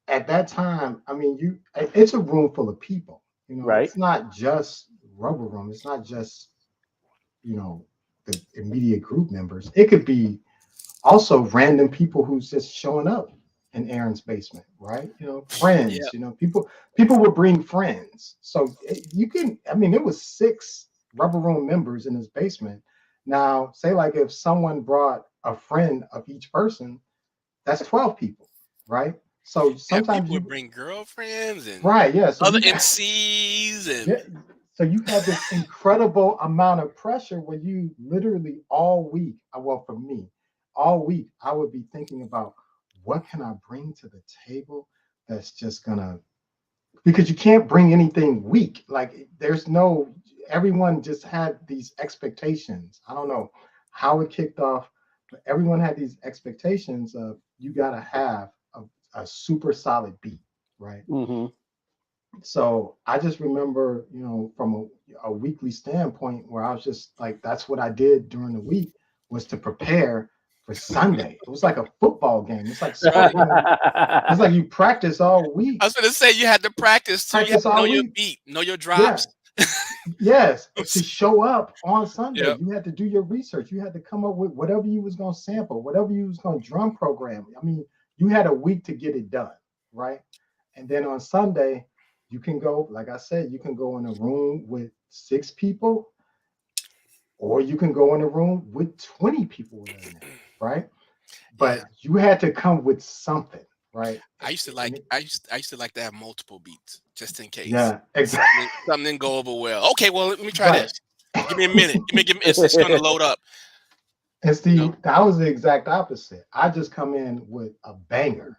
at that time, I mean, it's a room full of people. Right. It's not just Rubber Room. It's not just the immediate group members. It could be also random people who's just showing up in Aaron's basement, right? Yeah, Friends. People would bring friends. So you can. I mean, it was 6 Rubber Room members in his basement. Now, say like if someone brought a friend of each person, that's 12 people, right? So and sometimes people would bring girlfriends and right, yeah. So other you MCs yeah, and so you had this incredible amount of pressure where you literally all week, well, for me, all week, I would be thinking about what can I bring to the table that's just gonna because you can't bring anything weak. Like there's no, everyone just had these expectations. I don't know how it kicked off, but everyone had these expectations of you got to have a super solid beat, right? Mm-hmm. So I just remember, from a weekly standpoint, where I was just like, that's what I did during the week, was to prepare for Sunday. It was like a football game. It's like sport, it's like you practice all week, I was going to say you had to practice too. You had practice to know all your week. beat, know your Yeah. drops. Yes. To show up on Sunday, Yep. you had to do your research. You had to come up with whatever you was going to sample, whatever you was going to drum program. I mean, you had a week to get it done, right? And then on Sunday, you can go, like I said, you can go in a room with 6 people, or you can go in a room with 20 people in there, right? But Yeah. you had to come with something, right? I used to And like I used to like to have multiple beats just in case. yeah, exactly. Something didn't go over well. Okay, well let me try Right. this. Give me a minute. It's gonna load up. And You see, know? that was the exact opposite. I just come in with a banger,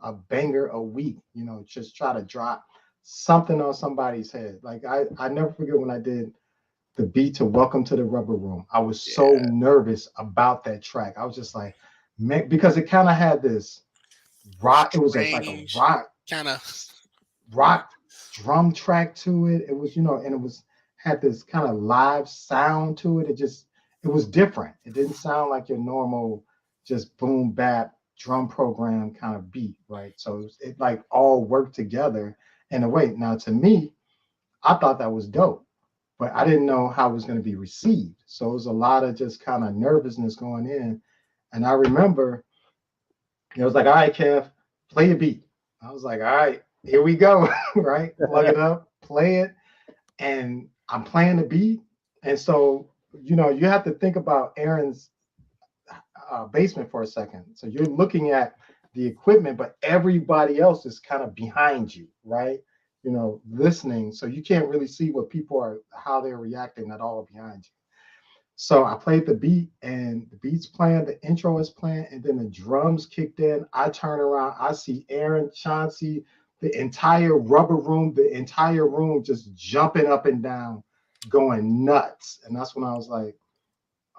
a banger a week, just try to drop something on somebody's head. Like I never forget when I did the beat to Welcome to the Rubber Room. I was so Yeah. nervous about that track. I was just like, man, because it kind of had this rock, it was like a Strange kind of. rock drum track to it. It was, and it was had this kind of live sound to it. It was different. It didn't sound like your normal just boom bap drum program kind of beat, right? So it like all worked together in a way. Now to me, I thought that was dope, but I didn't know how it was going to be received. So it was a lot of just kind of nervousness going in. And I remember it was like, all right, Kev, play a beat. I was like, all right, here we go, right? Plug it up, play it, and I'm playing the beat. And so, you have to think about Aaron's basement for a second. So you're looking at the equipment, but everybody else is kind of behind you, right? Listening. So you can't really see what people are, how they're reacting at all behind you. So I played the beat, and the beat's playing, the intro is playing, and then the drums kicked in. I turn around, I see Aaron, Chauncey, the entire RubbeRoom, the entire room just jumping up and down, going nuts. And that's when I was like,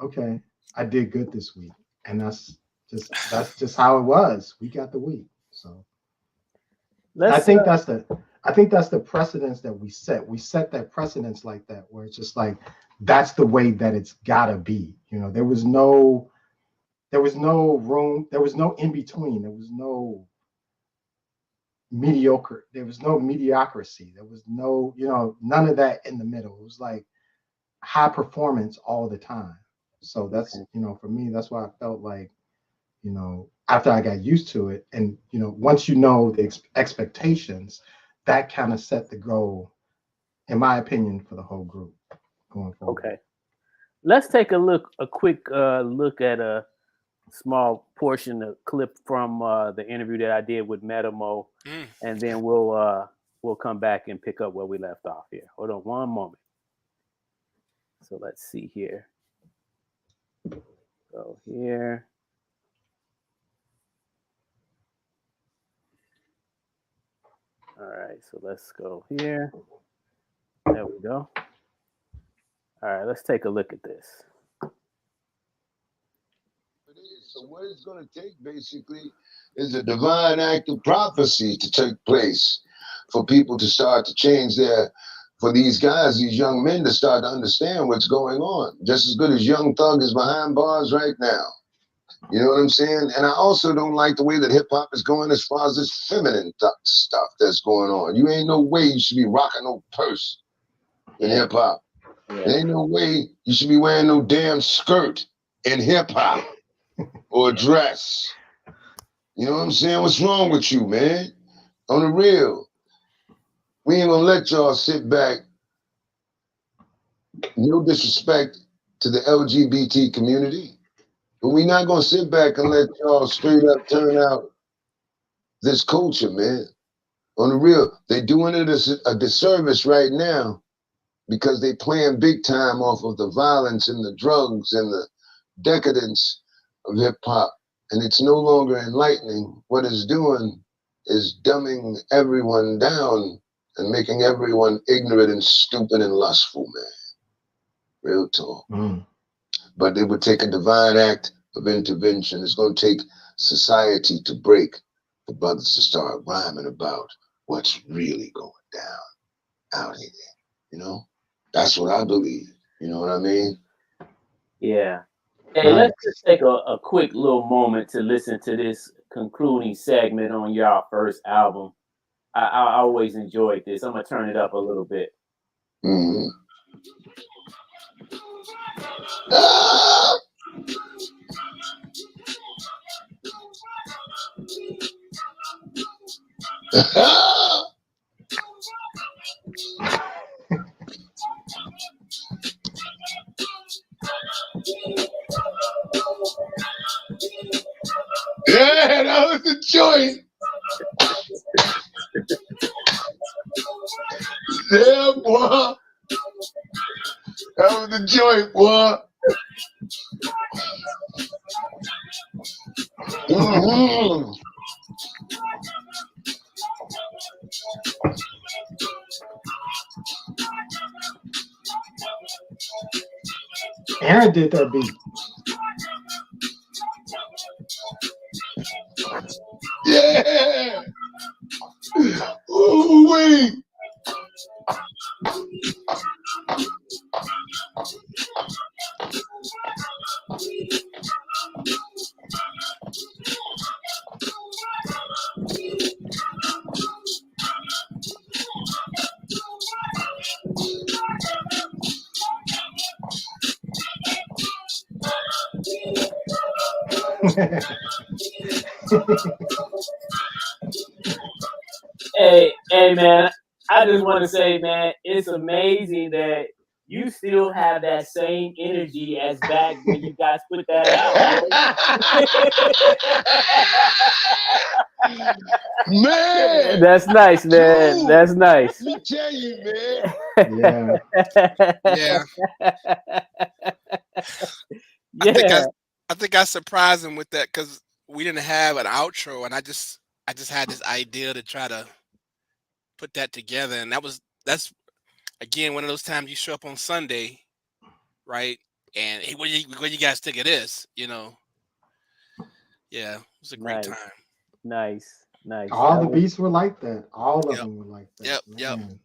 okay, I did good this week. And that's just how it was. We got the week. So I think that's the precedence that we set. We set that precedence like that, where it's just like that's the way that it's gotta be. There was no room, there was no in between, there was no mediocre, there was no mediocrity, there was no, none of that in the middle. It was like high performance all the time. So that's, for me, that's why I felt like, after I got used to it, and once the expectations, that kind of set the goal, in my opinion, for the whole group going forward. Okay. Let's take a quick look at a small portion, a clip from the interview that I did with Metamo, and then we'll come back and pick up where we left off here. Hold on one moment. So let's see here. Go here. All right, so let's go here. There we go. All right, let's take a look at this. So what it's going to take basically is a divine act of prophecy to take place for people to start to change for these guys, these young men, to start to understand what's going on. Just as good as Young Thug is behind bars right now. You know what I'm saying? And I also don't like the way that hip hop is going as far as this feminine stuff that's going on. You ain't no way you should be rocking no purse in hip hop. Yeah. There ain't no way you should be wearing no damn skirt in hip hop or dress. You know what I'm saying? What's wrong with you, man? On the real. We ain't gonna let y'all sit back. No disrespect to the LGBT community. But we're not gonna sit back and let y'all straight up turn out this culture, man. On the real, they're doing it as a disservice right now because they playing big time off of the violence and the drugs and the decadence of hip hop, and it's no longer enlightening. What it's doing is dumbing everyone down and making everyone ignorant and stupid and lustful, man. Real talk. But it would take a divine act of intervention. It's going to take society to break for brothers to start rhyming about what's really going down out here. You know, that's what I believe. You know what I mean? Yeah. Hey, let's just take a quick little moment to listen to this concluding segment on your first album. I always enjoyed this. I'm gonna turn it up a little bit. Mm-hmm. Yeah, that was the joint. Yeah, boy. That was the joint, boy. Mm-hmm. Aaron did that beat. Yeah. Ooh, wait. Hey, man, I just want to say, man, it's amazing that you still have that same energy as back when you guys put that out, man. Man, That's nice, man. dude, That's nice. let me tell you, man. Yeah. Yeah. Yeah. I think I surprised him with that because we didn't have an outro, and I just had this idea to try to put that together, and that's again one of those times you show up on Sunday, right? And hey, what you guys think of this? You know? Yeah, it was a great Nice. time. Nice. All the beats were like that. All of Yep. them were like that. Yep. Man,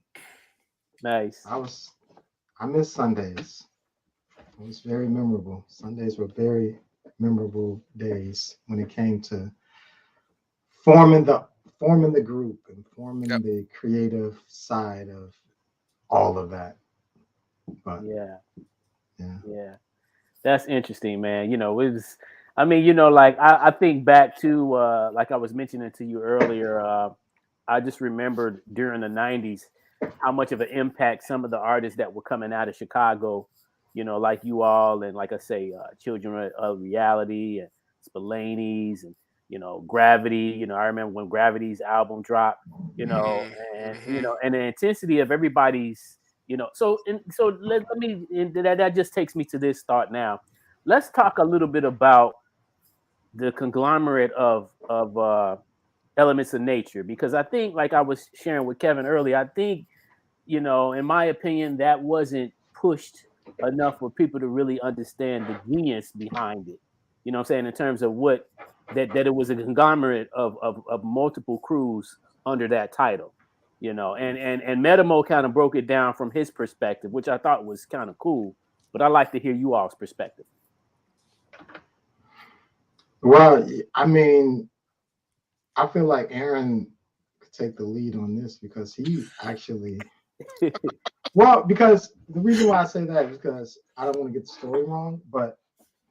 Nice. I miss Sundays. It was very memorable. Sundays were very memorable days when it came to forming the group and forming Yep. the creative side of all of that. But Yeah. That's interesting, man. You know, it was, I mean, you know, like I think back to like I was mentioning to you earlier, I just remembered during the 90s how much of an impact some of the artists that were coming out of Chicago, you know, like you all, and like I say, Children of Reality and Spillani's and, you know, Gravity. You know, I remember when Gravity's album dropped, you know, and, you know, and the intensity of everybody's, you know, so let me, and that just takes me to this thought now. Let's talk a little bit about the conglomerate of elements of nature, because I think, like I was sharing with Kevin earlier, I think, you know, in my opinion, that wasn't pushed enough for people to really understand the genius behind it. You know what I'm saying? In terms of what that it was a conglomerate of multiple crews under that title. You know, and Metamo kind of broke it down from his perspective, which I thought was kind of cool. But I like to hear you all's perspective. well, I mean, I feel like Aaron could take the lead on this because he actually because the reason why I say that is because I don't want to get the story wrong, but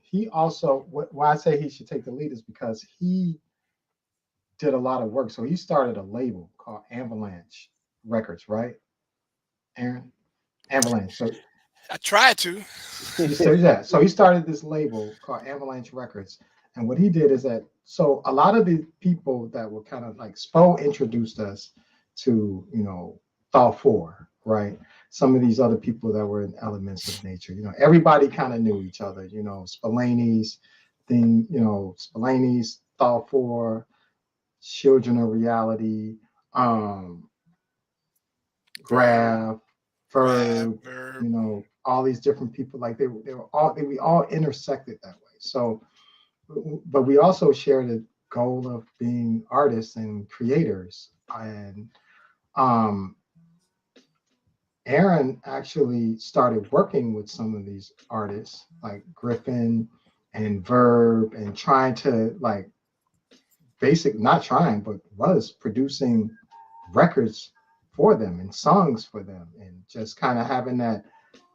he also why I say he should take the lead is because he did a lot of work. So he started a label called Avalanche Records, right, Aaron? Avalanche. So I tried to. so he started this label called Avalanche Records. And what he did is that, so a lot of the people that were kind of like, Spo introduced us to, you know, Thought 4, right? Some of these other people that were in Elements of Nature, you know, everybody kind of knew each other, you know, Spillani's thing, you know, Spillani's Thought 4, Children of Reality, um, Verb, Graph, grab, Verb, verb. you know, all these different people. Like we all intersected that way. So, but we also shared a goal of being artists and creators. And um, Aaron actually started working with some of these artists like Griffin and Verb and trying to like not trying, but was producing records for them and songs for them and just kind of having that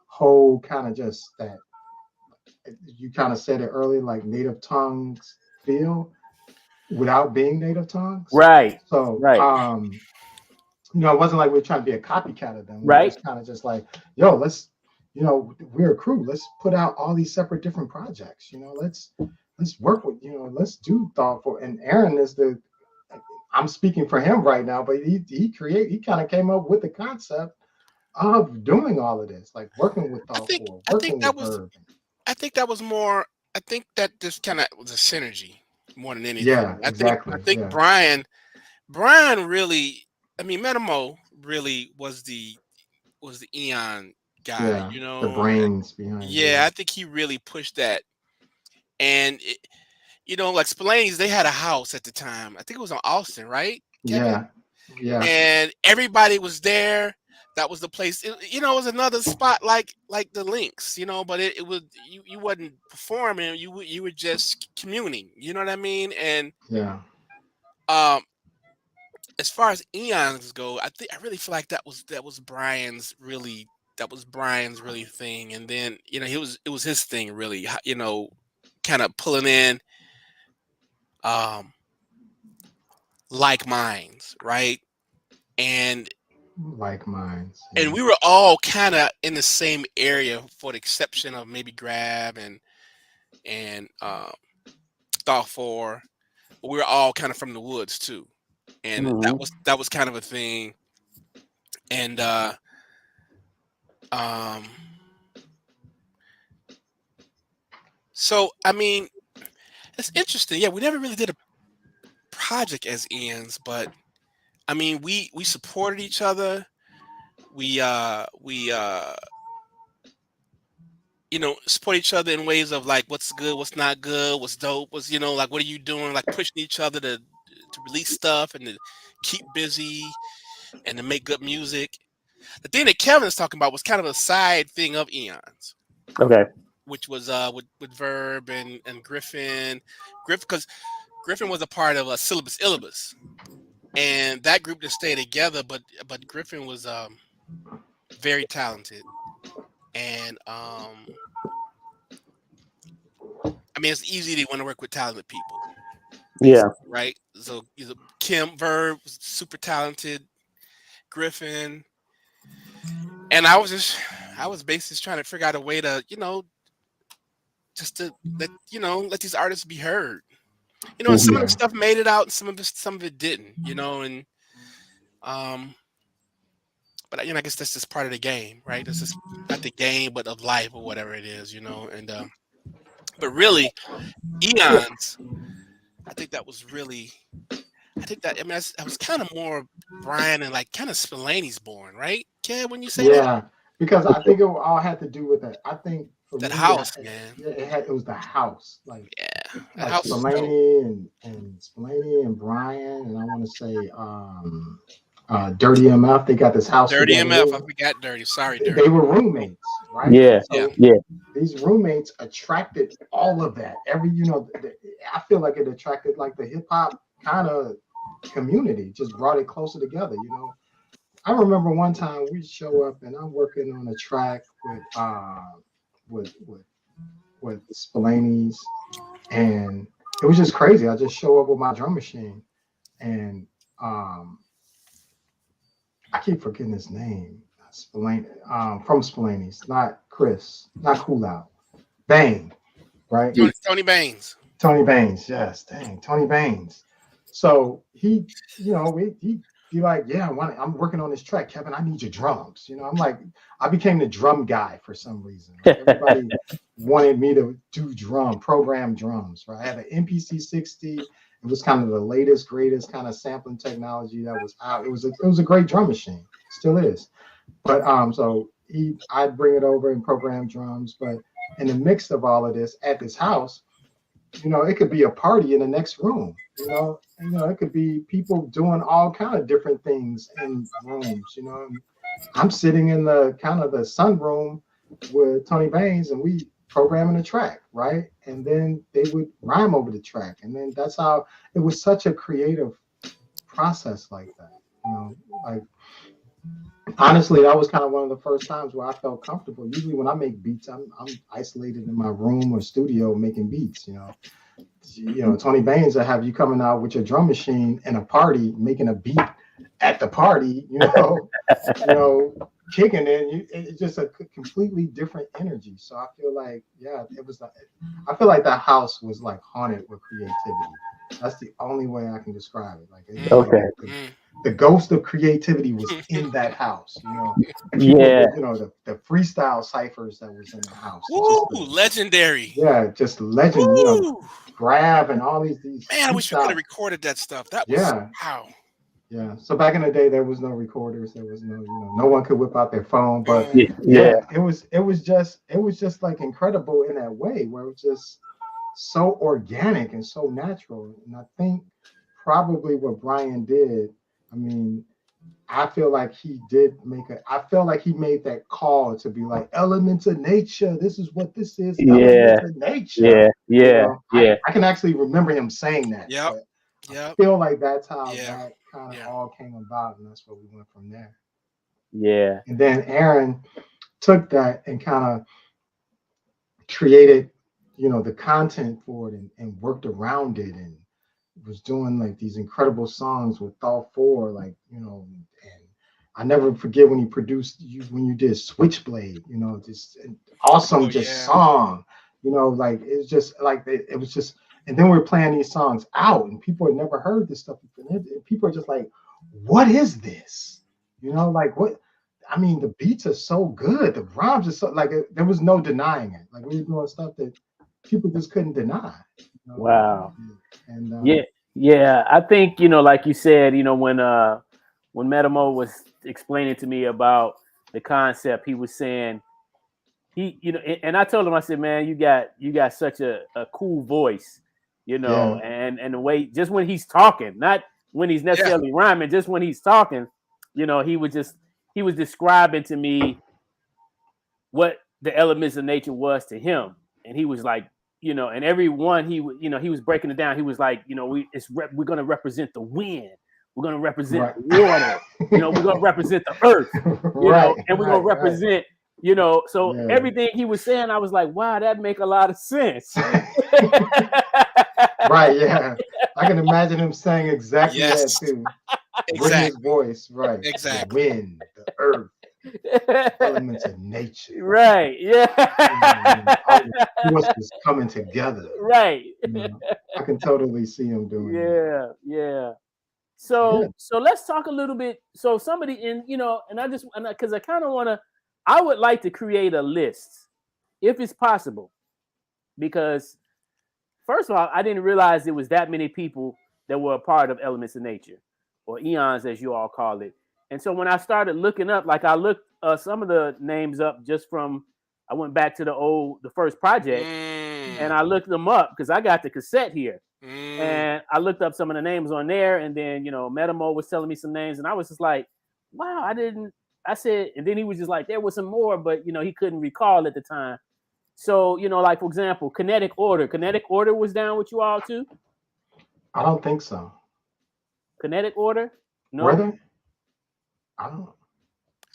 whole kind of just that you kind of said it earlier, like native tongues feel without being native tongues. Right. So Right. you know, it wasn't like we are trying to be a copycat of them. We were Right. just kind of just like, yo, let's, you know, we're a crew. Let's put out all these separate different projects. You know, let's work with, you know, let's do thoughtful. And Aaron is I'm speaking for him right now, but he kind of came up with the concept of doing all of this, like working with thoughtful, I think working that with was Verb. I think that was more. I think that this kind of was a synergy more than anything. Yeah, I exactly. think Yeah, Brian really. I mean, Metamo really was the Eon guy. yeah. You The know. brains behind. Yeah, Yeah, I think he really pushed that. And you know, like Spillane's, they had a house at the time. I think it was on Austin, right, Kevin? yeah, yeah, And everybody was there. That was the place. You know, it was another spot like the Links, you know, but it was you wasn't performing. You were just communing. You know what I mean? And yeah. um, as far as eons go, I really feel like that was Brian's really thing. And then you know it was his thing really. You know, kind of pulling in um like minds, right? And Like minds. and Yeah, we were all kind of in the same area, for the exception of maybe Grab and Thought for, but we were all kind of from the woods too, and Mhm. that was kind of a thing. And um, so I mean, it's interesting. Yeah, we never really did a project as ends, but I mean, we supported each other. We you know, support each other in ways of like what's good, what's not good, what's dope, what's you know, like what are you doing, like pushing each other to release stuff and to keep busy and to make good music. The thing that Kevin is talking about was kind of a side thing of Eons, Okay. which was with Verb and Griffin, because Griffin was a part of a Syllabus Illibus, and that group just stayed together. But Griffin was very talented, and I mean it's easy to want to work with talented people, Yeah. basically, right? So Kim Verb was super talented, Griffin, and I was basically just trying to figure out a way to just to let these artists be heard. You know, and some of the yeah, stuff made it out, and some of it didn't. And um, but I guess that's just part of the game, right? That's just not the game, but of life or whatever it is. And but really, eons. I think that was really. I think that I mean I was kind of more Brian and like kind of Spillane's born, right? Ken, when you say that, yeah. Because I think it all had to do with that. I think for that me, house, man. it was the house, Yeah, that like house is dope. Spillane and Brian, and I want to say Dirty MF. They got this house Dirty together. MF. I forgot Dirty. Sorry, They Dirty. were roommates, right? Yeah. Yeah. So Yeah. these roommates attracted all of that. I feel like it attracted like the hip hop kind of community, just brought it closer together. I remember one time we show up and I'm working on a track with with with Spillane's, and it was just crazy. I just show up with my drum machine, and um, I keep forgetting his name. Spillane, from Spillane's, not Chris, not Cool Out, Bang, right? Tony Baines. Tony Baines, yes, dang, Tony Baines. So he be like, yeah, I'm working on this track, Kevin. I need your drums. I'm like, I became the drum guy for some reason. Like everybody wanted me to do program drums, right? I had an MPC 60 It was kind of the latest, greatest kind of sampling technology that was out. It was a great drum machine, still is. But so I'd bring it over and program drums. But in the mix of all of this at this house, it could be a party in the next room. It could be people doing all kind of different things in rooms. I'm sitting in the kind of the sunroom with Tony Baines, and we programming a track, right? And then they would rhyme over the track, and then that's how it was such a creative process like that. Like honestly, that was kind of one of the first times where I felt comfortable. Usually, when I make beats, I'm isolated in my room or studio making beats. Tony Baines will have you coming out with your drum machine in a party, making a beat at the party. Kicking it. It's just a completely different energy. So I feel like, it was. I feel like that house was like haunted with creativity. That's the only way I can describe it. Like, the ghost of creativity was in that house. Yeah. The freestyle ciphers that was in the house. Ooh, legendary. Yeah, just legend. Grab and all these. Man, I wish we could have recorded that stuff. That was wow. Yeah. So back in the day, there was no recorders. There was no, no one could whip out their phone. But it was just like incredible in that way, where it was just so organic and so natural. And I think probably what Brian did, I feel like he made that call to be like, elements of nature. This is what this is. Elements of nature. I can actually remember him saying that. I feel like that's how that kind of all came about, and that's where we went from there. Yeah. And then Aaron took that and kind of created, the content for it and worked around it and was doing like these incredible songs with Thought 4, like, and I never forget when he produced when you did Switchblade, just an awesome song, like it's just like it was just. And then we're playing these songs out, and people had never heard this stuff before. And people are just like, "What is this?" Like what? The beats are so good. The rhymes are so like there was no denying it. Like we were doing stuff that people just couldn't deny. Wow. And yeah. I think like you said, when Metamo was explaining to me about the concept, he was saying and I told him, I said, man, you got such a cool voice. And the way, just when he's talking, not when he's necessarily rhyming, just when he's talking, he was describing to me what the elements of nature was to him. And he was like, and everyone he was breaking it down. He was like, we're going to represent the wind. We're going to represent the water. We're going to represent the earth, and we're going to represent, everything he was saying, I was like, wow, that make a lot of sense. Right, yeah. I can imagine him saying exactly that too. With his voice, right. Exactly. The wind, the earth, elements of nature. Right, yeah. What's this coming together? Right. I can totally see him doing that. Yeah. So let's talk a little bit. So somebody because I kind of want to, I would like to create a list if it's possible, because first of all, I didn't realize there was that many people that were a part of Elements of Nature, or Eons as you all call it. And so when I started looking up, like I looked some of the names up just from, I went back to the first project and I looked them up because I got the cassette here. And I looked up some of the names on there, and then Metamo was telling me some names, and I was just like, wow, I said, and then he was just like, there was some more, but he couldn't recall at the time. So, like for example, Kinetic Order was down with you all too? I don't think so. Kinetic Order? No. Were they? I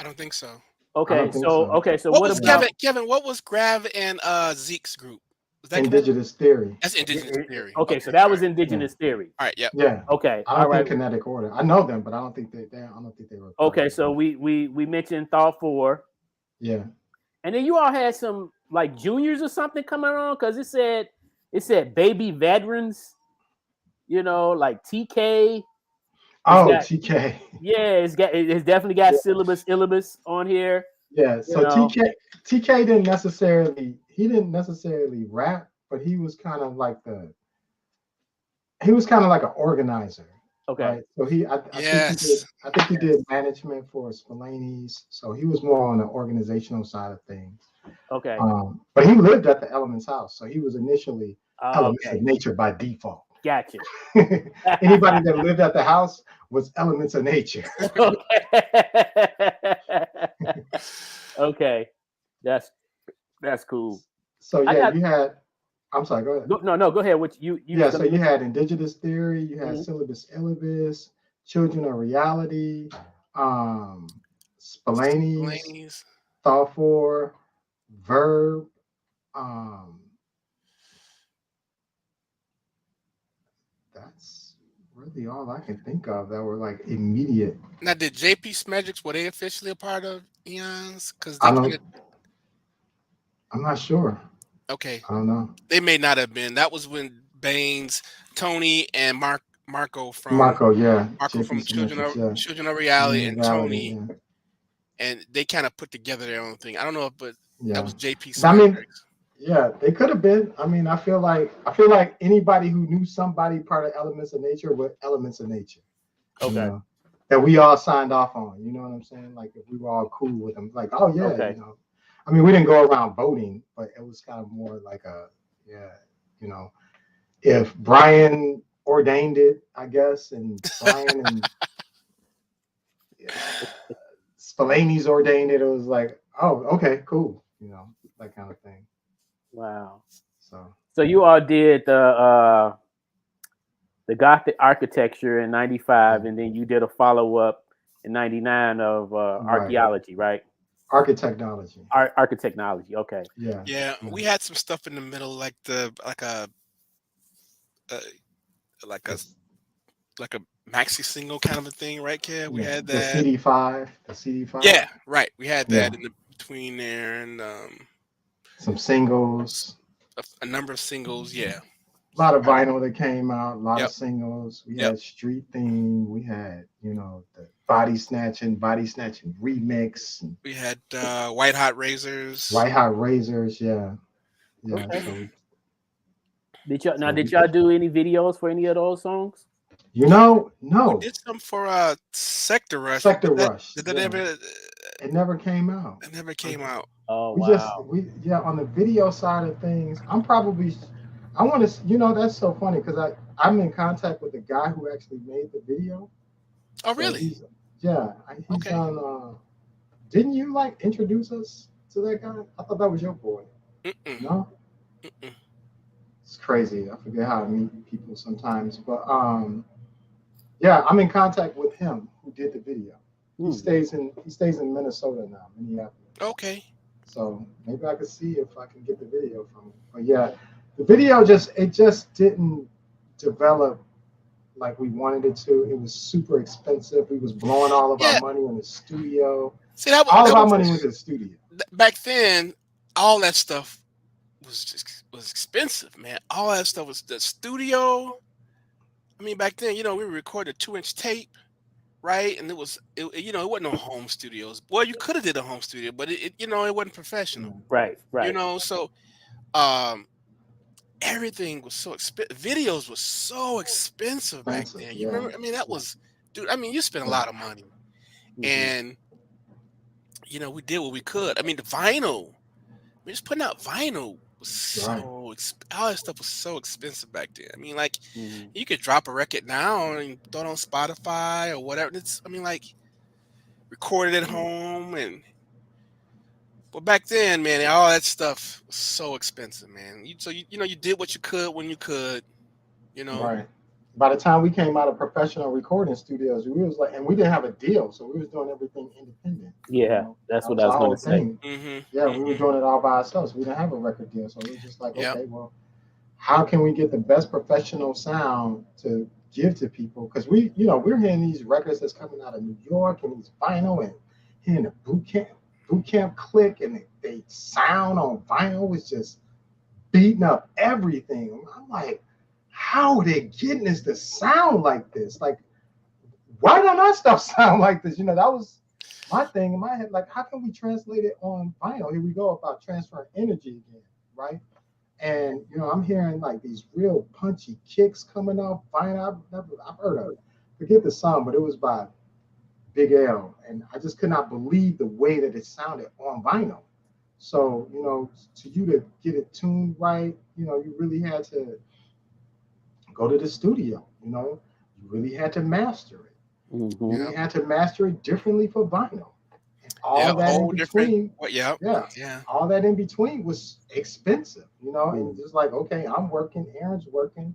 don't think so. Okay, so what was about Kevin? What was Grav and Zeke's group? Was that Indigenous Theory? That's Indigenous Theory. Okay, so that was Indigenous Theory. All right, yeah. Okay. I don't think Kinetic Order. I know them, but I don't think they were. Okay, so we mentioned Thought 4. Yeah. And then you all had some like juniors or something coming on, because it said baby veterans, like TK. TK. Yeah, it's definitely got syllabus on here. Yeah, so TK didn't necessarily rap, but he was kind of like he was kind of like an organizer. Okay. Right. So Yes. I think he did management for Spillani's. So he was more on the organizational side of things. Okay. But he lived at the Elements house. So he was initially Elements Okay. of Nature by default. Gotcha. Anybody that lived at the house was Elements of Nature. Okay. That's cool. So I yeah, got- you had. I'm sorry. Go ahead. No, go ahead. What you Yeah. was So gonna you mention? had Indigenous Theory. You had Mhm. Syllabus Illibus, Children of Reality, Spillani's, Laney's. Thought for, Verb. Um, that's really all I can think of that were like immediate. Now, did JP Smedrick's, were they officially a part of Eons? Because I they don't. kind of, I'm not sure. okay, I don't know. they may not have been. That was when Baines, Tony, and Marco from Marco, yeah. JP Children Symmetrics, of yeah. Children of Reality, and Reality, Tony, yeah. and they kind of put together their own thing. I don't know, but that Yeah. was JP I mean, Smedrick's. yeah, they could have been. I mean, I feel like anybody who knew somebody part of Elements of Nature were Elements of Nature. Okay. You know, that we all signed off on. You know what I'm saying? Like if we were all cool with them, like, oh yeah, Okay. you know. I mean, we didn't go around voting, but it was kind of more like you know, if Brian ordained it, I guess, and Brian and Spillani's ordained it, it was like, oh, okay, cool, you know, that kind of thing. Wow. So you all did the Gothic architecture in '95, and then you did a follow up in '99 of archaeology, right? Architectology. Architectology. Okay. Yeah, we had some stuff in the middle, like a like a maxi single kind of a thing, right, Kev? We had the that. CD5. The CD5. Yeah, right. We had that in the between there, and some singles. A number of singles. Yeah. A lot of vinyl that came out. A lot Yep. of singles. We Yep. had Street Theme. We had, you know, the body snatching remix. And we had White Hot Razors. White Hot Razors. Yeah. Yeah. Okay. So Did y'all do any videos for any of those songs? you know, no. We did some for Sector Rush. Sector Did that, Rush. Did that yeah. ever? It never came out. It never came out. Oh, We wow. on the video side of things, I want to, you know, that's so funny because I'm in contact with the guy who actually made the video. Oh, really? He's Okay. on. Didn't you like introduce us to that guy? I thought that was your boy. Mm-mm. No, Mm-mm. it's crazy. I forget how I meet people sometimes, but yeah, I'm in contact with him who did the video. He stays in Minnesota now, Minneapolis. Okay. So maybe I could see if I can get the video from him. But yeah, the video just didn't develop like we wanted it to. It was super expensive. We was blowing all of our money in the studio. See, all of our money went to the studio. Back then, all that stuff was expensive, man. All that stuff was the studio. I mean, back then, you know, we recorded 2-inch tape, right? And it wasn't no home studios. Well, you could have did a home studio, but it wasn't professional. Right. You know, so everything was so expensive. Videos was so expensive back then. You remember? I mean, that was, dude. I mean, you spent a lot of money, and you know, we did what we could. I mean, the vinyl. I mean, just putting out vinyl was so all that stuff was so expensive back then. I mean, like you could drop a record now and throw it on Spotify or whatever. I mean, like record it at home but back then, man, all that stuff was so expensive, man. You did what you could when you could, you know. Right. By the time we came out of professional recording studios, we was like, and we didn't have a deal, so we was doing everything independent. Yeah, you know? That's what I was going to say. Yeah, we were doing it all by ourselves. We didn't have a record deal, so we were just like, okay, well, how can we get the best professional sound to give to people? Because we're hearing these records that's coming out of New York and these vinyl and hearing the boot camp click, and they sound on vinyl was just beating up everything. I'm like, how are they getting this to sound like this? Like, why don't our stuff sound like this? You know, that was my thing in my head. Like, how can we translate it on vinyl? Here we go about transferring energy again, right? And I'm hearing like these real punchy kicks coming off vinyl. I've heard of. Forget the song, but it was by Big L, and I just could not believe the way that it sounded on vinyl. So to you to get it tuned right, you really had to go to the studio. You really had to master it. Mm-hmm. You really had to master it differently for vinyl. And Yeah, all that in whole different. between, Yeah, yeah, all that in between was expensive, Mm. and just like, okay, I'm working, Aaron's working.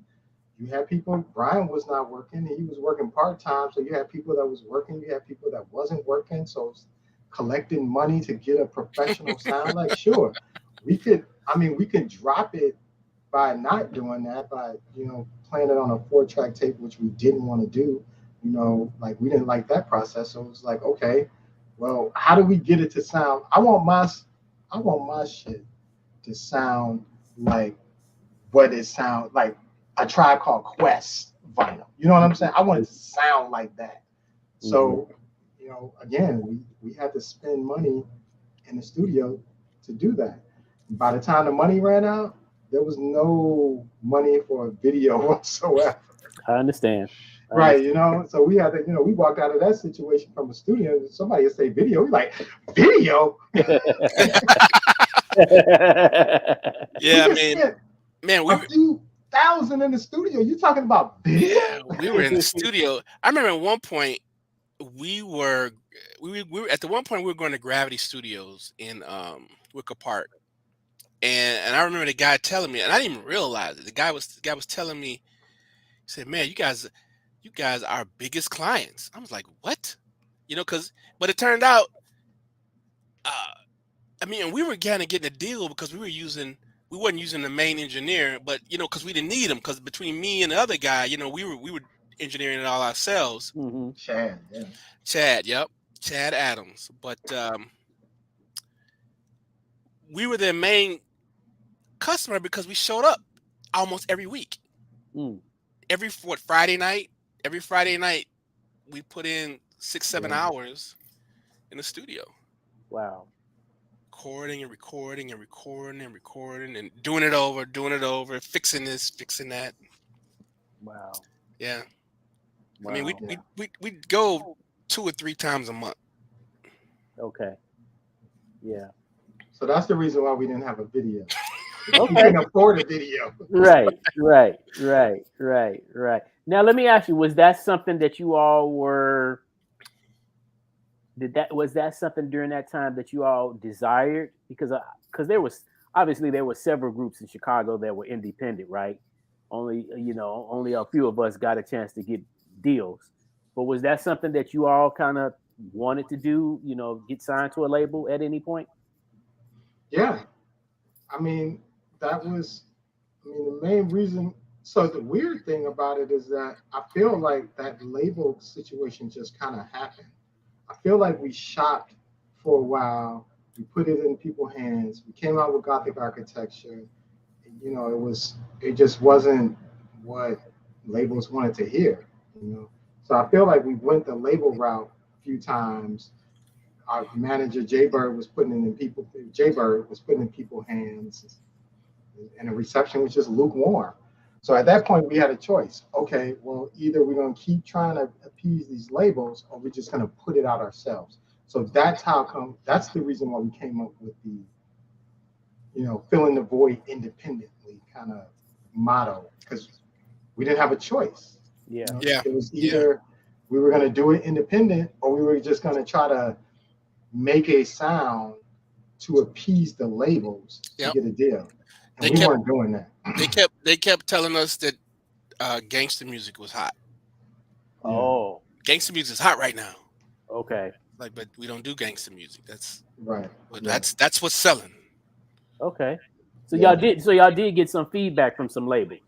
You had people, Brian was not working, he was working part-time. So you had people that was working, you had people that wasn't working. So collecting money to get a professional sound, like, sure, we could drop it by not doing that, by playing it on a 4-track tape, which we didn't want to do. Like, we didn't like that process. So it was like, okay, well, how do we get it to sound? I want my shit to sound like what it sounds like, a Tribe Called Quest vinyl. You know what I'm saying? I want it to sound like that. So, again, we had to spend money in the studio to do that. By the time the money ran out, there was no money for a video whatsoever. I understand. Right, so we had to, we walked out of that situation from a studio. Somebody would say video, we like, video? Yeah, man, a few thousand in the studio. You talking about video? Yeah, we were in the studio. I remember at one point we were at the one point we were going to Gravity Studios in Wicker Park, and I remember the guy telling me, and I didn't even realize it. The guy was telling me, he said, "Man, you guys are our biggest clients." I was like, "What?" But it turned out, we were kind of getting a deal because we wasn't using the main engineer, but because we didn't need him, because between me and the other guy, we were engineering it all ourselves. Mm-hmm. Chad Adams. But we were their main customer because we showed up almost every week. Mm. Every Friday night we put in 6-7 hours in the studio. Wow. Recording and doing it over, fixing this, fixing that. Wow. Yeah. Wow. I mean, we'd go 2 or 3 times a month. Okay. Yeah. So that's the reason why we didn't have a video. Okay. We couldn't afford a video. Right. Now let me ask you: was that something that you all were? Was that something during that time that you all desired? Because there was several groups in Chicago that were independent, right? Only a few of us got a chance to get deals. But was that something that you all kind of wanted to do? Get signed to a label at any point? Yeah, the main reason. So the weird thing about it is that I feel like that label situation just kind of happened. I feel like we shopped for a while. We put it in people's hands. We came out with Gothic architecture. It just wasn't what labels wanted to hear. So I feel like we went the label route a few times. Our manager Jaybird was putting it in people's hands, and the reception was just lukewarm. So at that point, we had a choice. Okay, well, either we're going to keep trying to appease these labels, or we're just going to put it out ourselves. So that's the reason why we came up with the, filling the void independently kind of motto, because we didn't have a choice. Yeah. It was either we were going to do it independent, or we were just going to try to make a sound to appease the labels to get a deal. And we weren't doing that. They kept telling us that gangster music was hot. Oh, gangster music is hot right now. Okay. But we don't do gangster music. That's right. But that's what's selling. Okay. So y'all did get some feedback from some labels.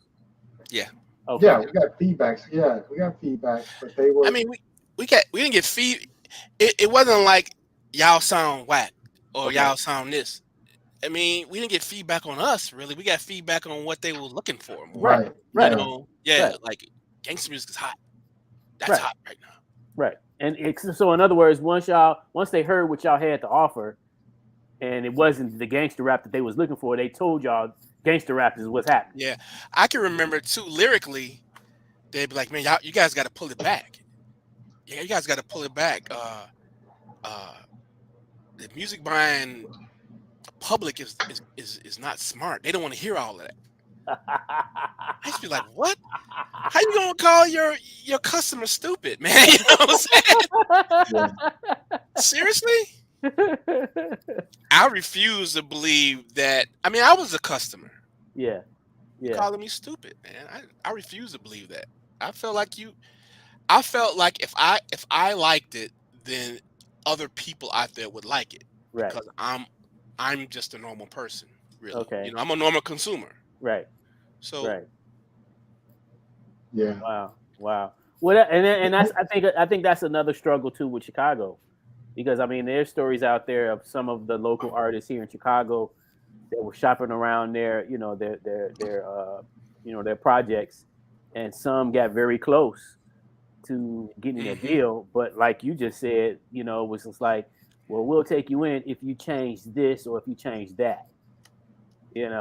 Yeah. Okay. Yeah, we got feedbacks. Yeah, we got feedback, but they were. We didn't get feed. It wasn't like y'all sound whack or y'all sound this. We didn't get feedback on us, really. We got feedback on what they were looking for. More. Right. Like gangster music is hot. That's hot right now. Right. And so in other words, once they heard what y'all had to offer, and it wasn't the gangster rap that they was looking for, they told y'all Gangster rap is what's happening. Yeah, I can remember too. Lyrically, they'd be like, "Man, you guys got to pull it back. Yeah, you guys got to pull it back. The music buying public is not smart. They don't want to hear all of that." I used to be like, "What? How you gonna call your customer stupid, man?" You know what I'm saying? Seriously? I refuse to believe that. I mean, I was a customer. Yeah. You calling me stupid, man. I refuse to believe that. I felt like if I liked it, then other people out there would like it. Right. Because I'm just a normal person, really. Okay. You know, I'm a normal consumer. Right. So Right. Yeah. Wow. Well, and that's I think that's another struggle too with Chicago, because I mean there's stories out there of some of the local artists here in Chicago that were shopping around their their projects, and some got very close to getting a deal, but like you just said, it was just like, well, we'll take you in if you change this or if you change that. And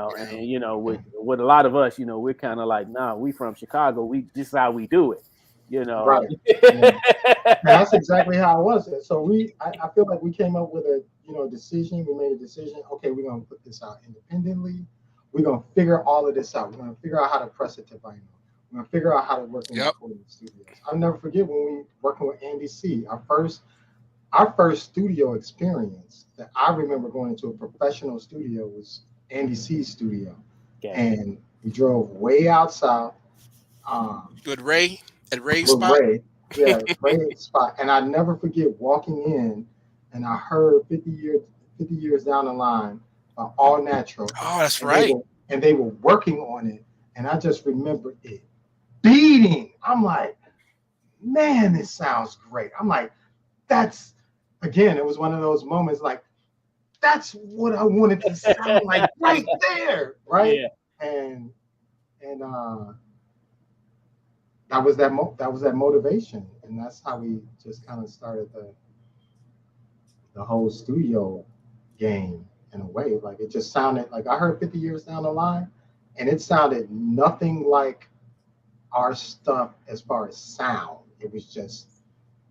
with a lot of us, we're kind of like, nah, we from Chicago. This is how we do it. Right. Yeah. That's exactly how it was. So I feel like we came up with a decision. We made a decision. Okay, we're gonna put this out independently. We're gonna figure all of this out. We're gonna figure out how to press it to vinyl. We're gonna figure out how to work in recording studios. I'll never forget when we working with Andy C. Our first studio experience that I remember going into a professional studio was Andy C's studio. Okay. And we drove way out south. With Ray at Ray's spot. Ray's spot. And I never forget walking in, and I heard 50 years down the line, All Natural. Oh, that's right. And they were working on it, and I just remember it beating. I'm like, man, this sounds great. I'm like, it was one of those moments like, that's what I wanted to sound like right there, right? Yeah. And that was that motivation, and that's how we just kind of started the whole studio game in a way. Like, it just sounded like I heard 50 years down the line, and it sounded nothing like our stuff as far as sound. It was just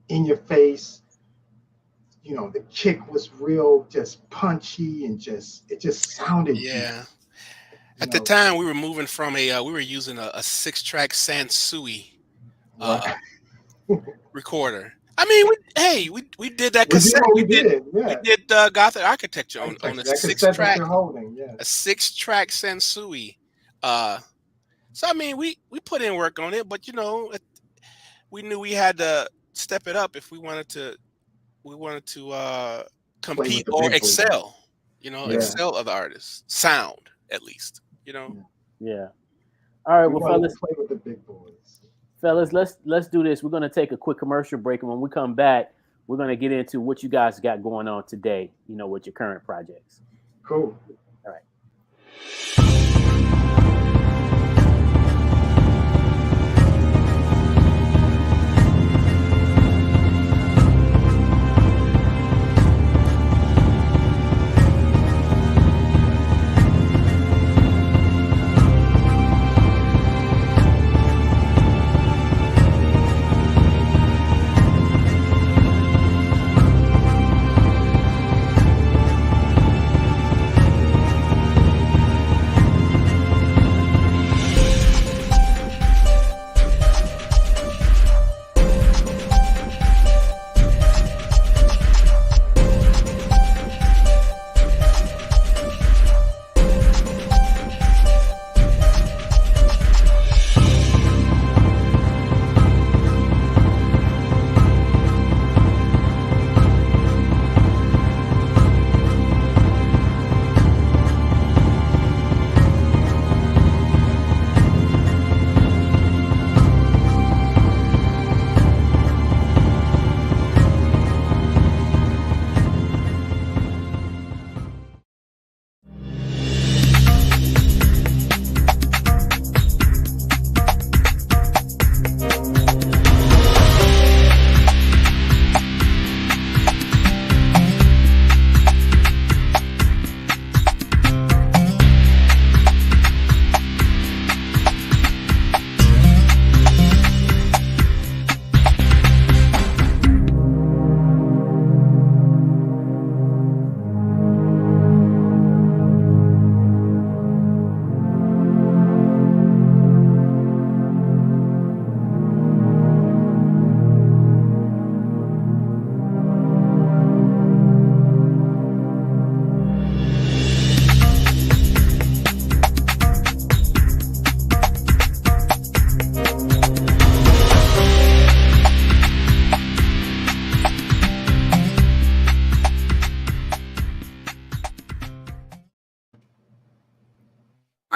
in your face. The kick was real, just punchy, and it just sounded good. At the time, we were moving from we were using a 6-track Sansui recorder. I mean, we did that cassette. We did Gothic Architecture on a 6-track. A 6-track Sansui. So I mean, we put in work on it, but we knew we had to step it up if we wanted to compete or excel. Excel other artists, sound at least. Yeah. All right, well, fellas, play with the big boys. Fellas, let's do this. We're gonna take a quick commercial break, and when we come back, we're gonna get into what you guys got going on today. With your current projects. Cool. All right.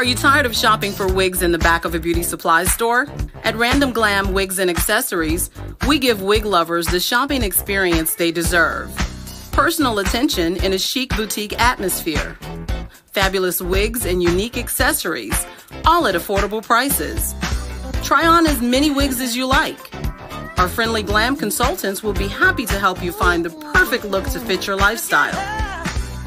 Are you tired of shopping for wigs in the back of a beauty supply store? At Random Glam Wigs and Accessories, we give wig lovers the shopping experience they deserve. Personal attention in a chic boutique atmosphere. Fabulous wigs and unique accessories, all at affordable prices. Try on as many wigs as you like. Our friendly glam consultants will be happy to help you find the perfect look to fit your lifestyle.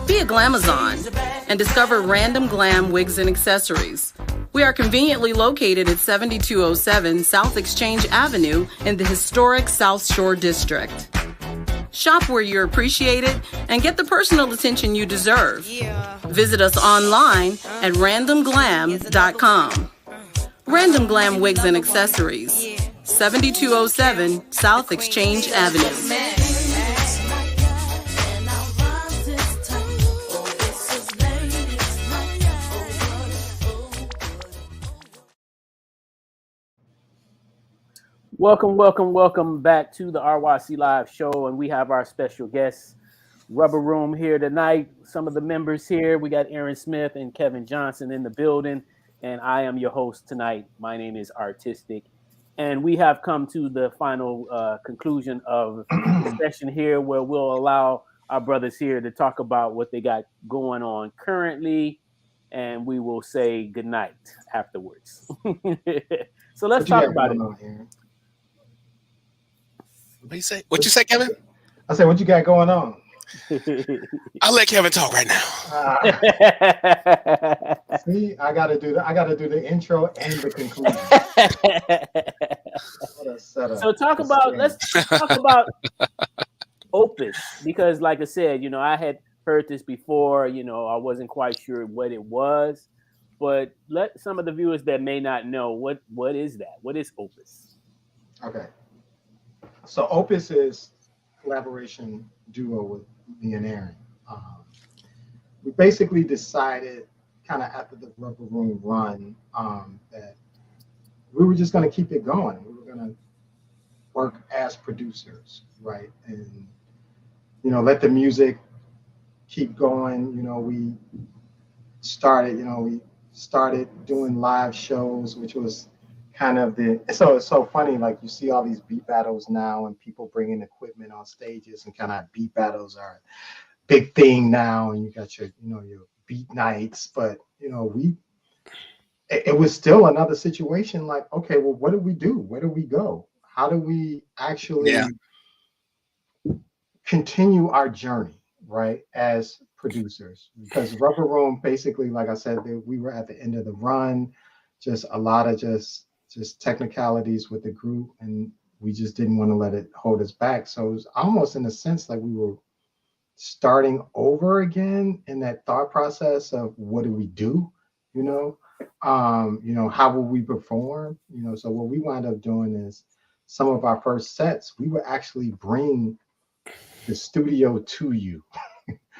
Be a Glamazon and discover Random Glam Wigs and Accessories. We are conveniently located at 7207 South Exchange Avenue in the historic South Shore District. Shop where you're appreciated and get the personal attention you deserve. Visit us online at randomglam.com. Random Glam Wigs and Accessories, 7207 South Exchange Avenue. Welcome back to the RYC Live Show, and we have our special guests, RubbeRoom, here tonight. Some of the members here, we got Aaron Smith and Kevin Johnson in the building, and I am your host tonight. My name is Artistic, and we have come to the final conclusion of the session here, where we'll allow our brothers here to talk about what they got going on currently, and we will say goodnight afterwards. So let's talk about it. What you say, Kevin? I said, what you got going on? I'll let Kevin talk right now. See, I gotta do the intro and the conclusion. What a setup. So let's talk about Opus, because like I said, I had heard this before, I wasn't quite sure what it was, but let some of the viewers that may not know, what is that? What is Opus? Okay. So Opus is a collaboration duo with me and Aaron. We basically decided kind of after the RubbeRoom run that we were just going to keep it going. We were going to work as producers, right? And, let the music keep going. We started doing live shows, which was kind of it's so funny, like you see all these beat battles now and people bringing equipment on stages, and kind of beat battles are a big thing now, and you got your your beat nights, but it was still another situation, like, okay, well, what do we do? Where do we go? How do we actually continue our journey, right, as producers? Because RubbeRoom, basically, like I said, we were at the end of the run, just a lot of just technicalities with the group, and we just didn't want to let it hold us back. So it was almost in a sense like we were starting over again in that thought process of what do we do, how will we perform, so what we wound up doing is some of our first sets, we would actually bring the studio to you,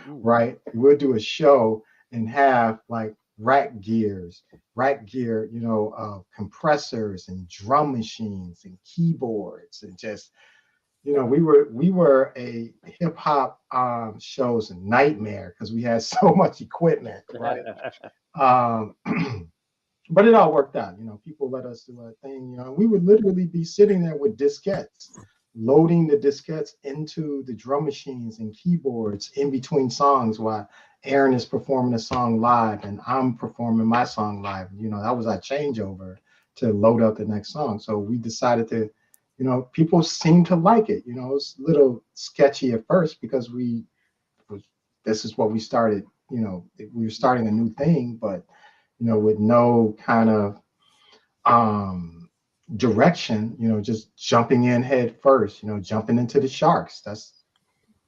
right? We'll do a show and have like rack gear, compressors and drum machines and keyboards, and just, we were a hip hop show's nightmare because we had so much equipment, right? But it all worked out. People let us do our thing. We would literally be sitting there with diskettes, loading the diskettes into the drum machines and keyboards in between songs while Aaron is performing a song live and I'm performing my song live. That was our changeover to load up the next song. So we decided to, people seem to like it. It's a little sketchy at first because this is what we started, we were starting a new thing, but, with no kind of direction, just jumping in head first, jumping into the sharks. That's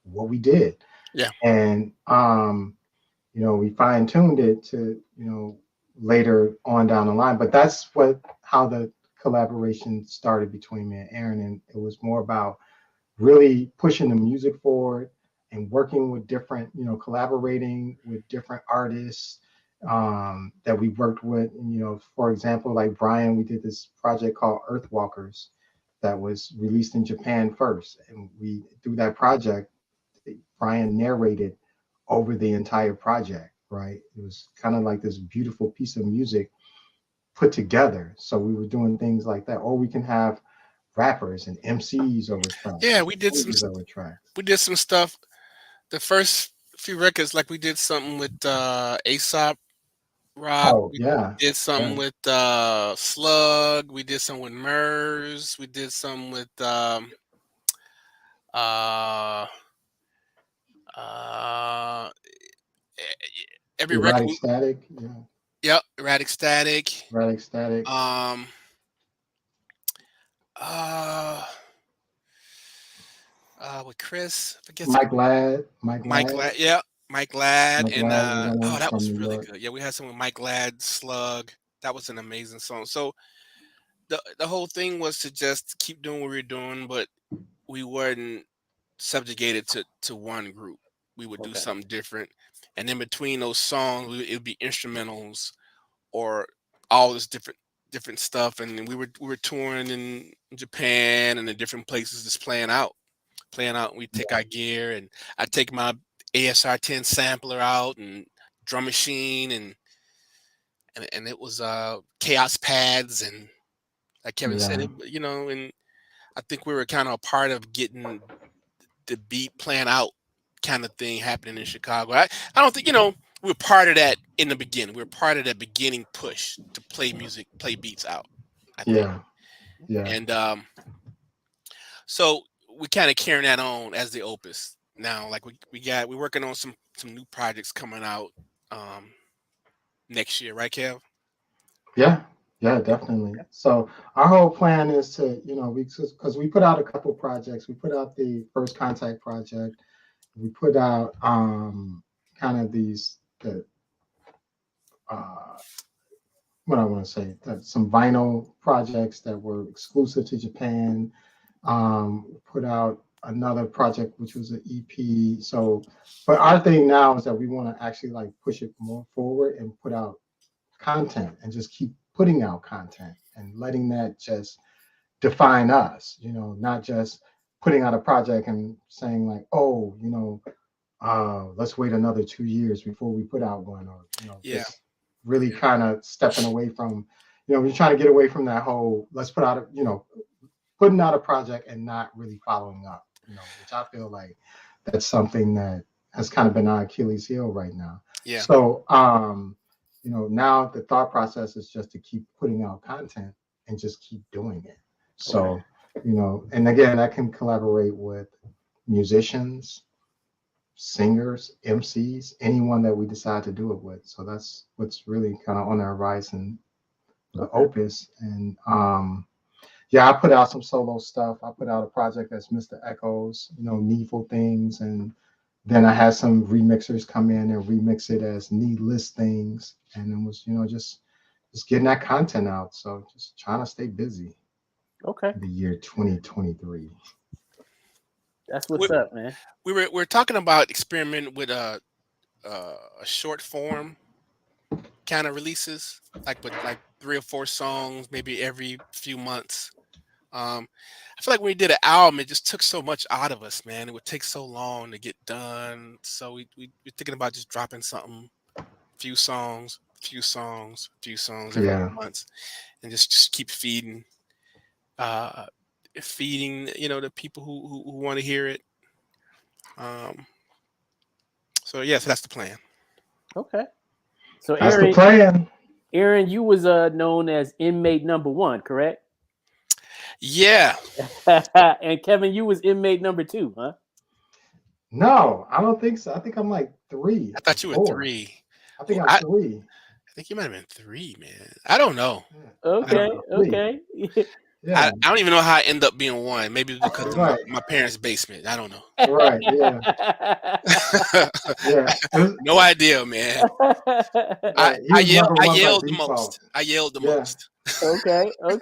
what we did. Yeah. And, we fine-tuned it to, later on down the line, but that's how the collaboration started between me and Aaron. And it was more about really pushing the music forward and working with different, collaborating with different artists that we worked with. And, for example, like Brian, we did this project called Earthwalkers that was released in Japan first. And through that project, Brian narrated over the entire project. right? It was kind of like this beautiful piece of music put together. So we were doing things like that. Or we can have rappers and MCs over tracks, Yeah, and singers over tracks. we did some stuff. The first few records, like we did something with Aesop Rock. Oh We yeah, did something yeah. with Slug. We did some with Murs. We did some with uh uh every record. Erratic Static, yeah. Yep, Erratic Static. Erratic Static. Um uh with Chris, forget some Mike Ladd. Mike Mike Ladd. Ladd. Yeah, Mike Ladd, Mike and Ladd was on oh, there that from was New really York. good. Yeah, we had some with Mike Ladd, Slug. That was an amazing song. So the whole thing was to just keep doing what we were doing, but we weren't subjugated to one group. We would do Okay. something different, and in between those songs, it would be instrumentals or all this different stuff. And we were touring in Japan and in different places, just playing out. We take our gear, and I take my ASR 10 sampler out and drum machine, and it was chaos pads, and like Kevin said, Yeah, and I think we were kind of a part of getting the beat playing out kind of thing happening in Chicago. I don't think, we were part of that in the beginning. We were part of that beginning push to play music, play beats out, I think. yeah, yeah, And so we kind of carrying that on as the opus now. Like we're working on some new projects coming out next year, right, Kev? yeah, yeah, definitely. So our whole plan is to, because we put out a couple projects. We put out the First Contact project. We put out kind of the uh, what I want to say, some vinyl projects that were exclusive to Japan. Put out another project which was an EP. So, but our thing now is that we want to actually like push it more forward and put out content and just keep putting out content and letting that just define us, not just putting out a project and saying like, oh, let's wait another 2 years before we put out one, or Yeah. just really kind of stepping away from, we're trying to get away from that whole let's put out putting out a project and not really following up, which I feel like that's something that has kind of been our Achilles heel right now. Yeah. So now the thought process is just to keep putting out content and just keep doing it. So, and again, I can collaborate with musicians, singers, MCs, anyone that we decide to do it with. So that's what's really kind of on the horizon, the opus. And yeah, I put out some solo stuff. I put out a project that's Mr. Echoes, Needful Things. And then I had some remixers come in and remix it as Needless Things. And it was, just getting that content out. So just trying to stay busy. Okay. The year 2023. That's what's up, man. We're talking about experimenting with a short form kind of releases, like with like 3 or 4 songs, maybe every few months. I feel like when we did an album, it just took so much out of us, man. It would take so long to get done. So we're thinking about just dropping something, few songs every few months, and just keep feeding, the people who want to hear it. So yes, that's the plan. Okay. So That's the plan. Aaron, you was known as inmate number 1, correct? Yeah. And Kevin, you was inmate number 2, huh? No, I don't think so. I think I'm like 3. I thought you were 4. 3. I think I'm 3. I think you might have been 3, man. I don't know. Okay. Okay. Yeah. I don't even know how I end up being 1. Maybe because of my parents' basement. I don't know. Right. Yeah. Yeah. No idea, man. I yelled the most. I yelled the most. Okay. Do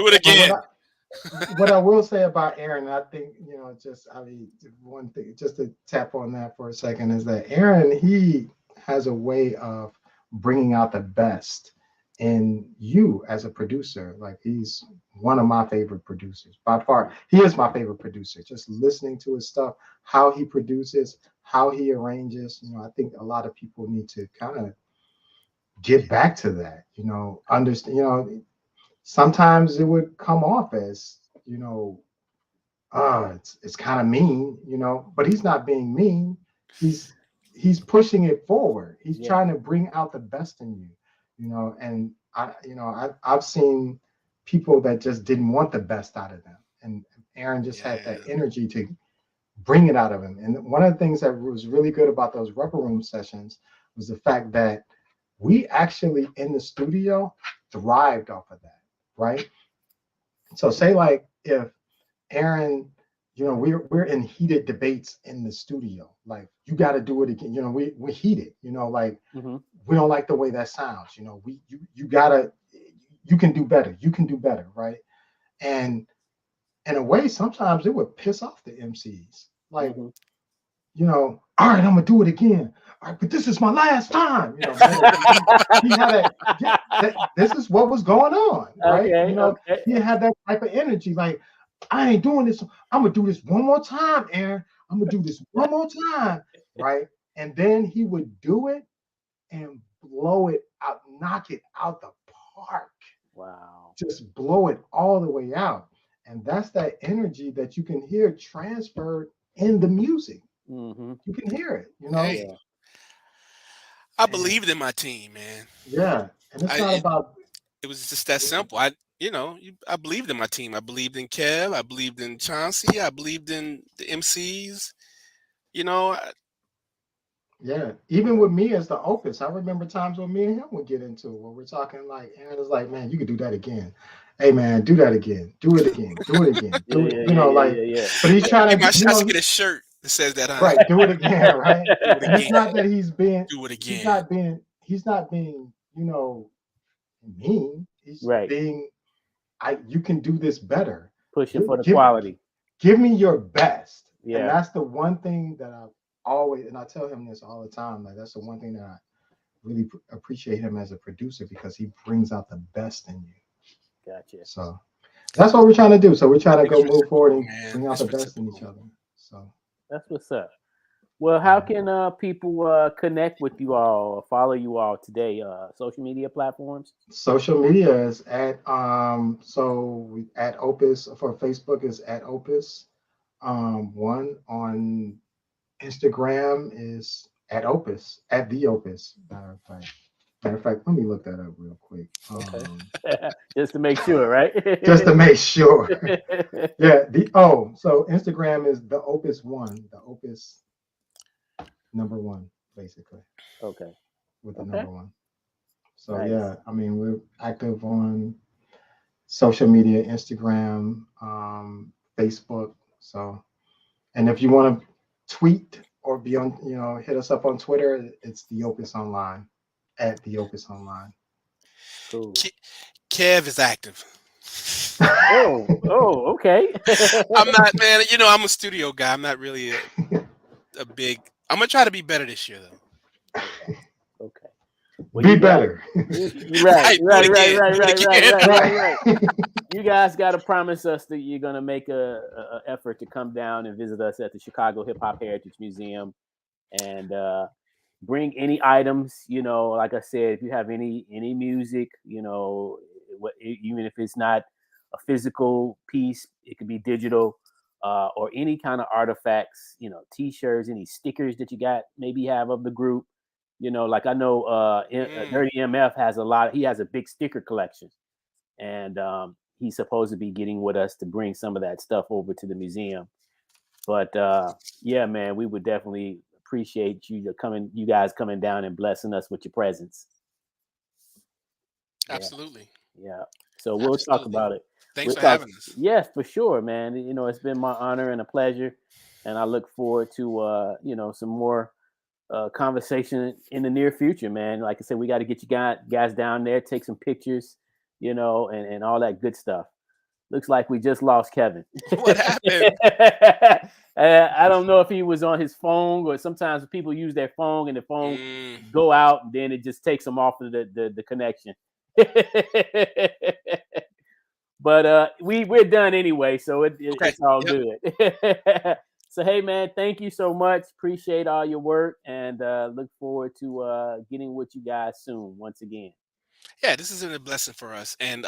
it again. What I will say about Aaron, I think, one thing, just to tap on that for a second, is that Aaron, he has a way of bringing out the best in you as a producer. Like, he's one of my favorite producers by far. He is my favorite producer. Just listening to his stuff, how he produces, how he arranges. I think a lot of people need to kind of get back to that. Understand. Sometimes it would come off as it's kind of mean, but he's not being mean. He's pushing it forward. He's trying to bring out the best in you, and I've seen people that just didn't want the best out of them, and Aaron just had that energy to bring it out of him. And one of the things that was really good about those RubbeRoom sessions was the fact that we actually in the studio thrived off of that, right? So say like if Aaron, we're in heated debates in the studio. Like, you got to do it again. We're heated. Like we don't like the way that sounds. You can do better. You can do better, right? And in a way, sometimes it would piss off the MCs. Like, all right, I'm gonna do it again. All right, but this is my last time. He had this is what was going on, right? Okay. He had that type of energy. Like, I ain't doing this. I'm gonna do this one more time, Aaron. I'm gonna do this one more time, right? And then he would do it and blow it out, knock it out the park. Wow. Just blow it all the way out. And that's that energy that you can hear transferred in the music. You can hear it, Hey, I believed in my team, man. Yeah. And it's not about. It was just that simple. I believed in my team. I believed in Kev. I believed in Chauncey. I believed in the MCs. Yeah, even with me as the Opus, I remember times when me and him would get into it, where we're talking like, Aaron is like, man, you could do that again. Hey, man, do that again. Do it again. Do it again. Do it. But he's trying to. I should get a shirt that says that. Right. Do it again. Right. Do it again. It's not that he's being. Do it again. He's not being. Mean. He's being. You can do this better. Pushing for the quality. Give me your best. Yeah. And that's the one thing that I always, and I tell him this all the time, like that's the one thing that I really appreciate him as a producer, because he brings out the best in you. Gotcha. So that's what we're trying to do. So we're trying to move forward and bring out the best in each other. So that's what's up. Well, how can people connect with you all or follow you all today? Social media platforms? Social media is at at Opus. For Facebook is at Opus. One on Instagram is at Opus, at the Opus. Matter of fact, let me look that up real quick. Just to make sure, right? Just to make sure. Yeah. So Instagram is the Opus One, the Opus number one, basically. Okay. With the number one. So nice. We're active on social media, Instagram, Facebook. So, and if you want to tweet or be on, hit us up on Twitter, it's the Opus Online, at the Opus Online. Cool. Kev is active. Okay. I'm not, man. I'm a studio guy. I'm not really a big. I'm gonna try to be better this year, though. Okay. Well, be better. Right. You guys got to promise us that you're gonna make a effort to come down and visit us at the Chicago Hip Hop Heritage Museum, and bring any items. Like I said, if you have any music, even if it's not a physical piece, it could be digital, or any kind of artifacts. T-shirts, any stickers that you maybe have of the group. Like I know Dirty MF has he has a big sticker collection, and he's supposed to be getting with us to bring some of that stuff over to the museum. But yeah, man, we would definitely appreciate you guys coming down and blessing us with your presence. Absolutely. Yeah. So we'll talk about it. Thanks for having us. Yes, for sure, man. It's been my honor and a pleasure, and I look forward to some more conversation in the near future, man. Like I said, we got to get you guys down there, take some pictures, and all that good stuff. Looks like we just lost Kevin. What happened? I don't know if he was on his phone, or sometimes people use their phone and the phone go out, and then it just takes them off of the connection. But we're done anyway, so it's all good. So hey man, thank you so much. Appreciate all your work and look forward to getting with you guys soon once again. Yeah, this has been a blessing for us, and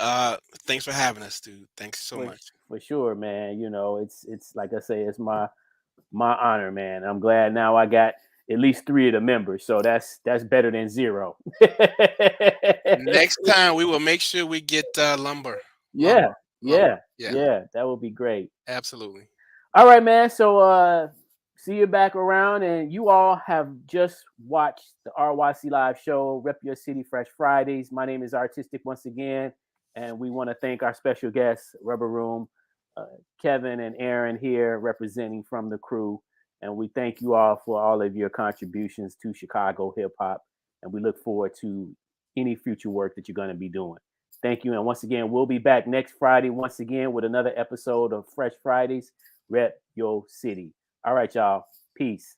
thanks for having us, dude. Thanks so For, much. for sure, man. You know, it's like I say, it's my honor, man. I'm glad now I got at least 3 of the members, so that's better than 0. Next time we will make sure we get lumber. Yeah, Lumber. yeah, Yeah, yeah. That would be great. absolutely. All right, man. So see you back around. And you all have just watched the RYC Live show, Rep Your City Fresh Fridays. My name is Artistic once again. And we want to thank our special guests, RubbeRoom, uh, Kevin and Aaron here representing from the crew. And we thank you all for all of your contributions to Chicago hip hop. And we look forward to any future work that you're going to be doing. Thank you. And once again, we'll be back next Friday once again with another episode of Fresh Fridays. Rep your city. All right, y'all. Peace.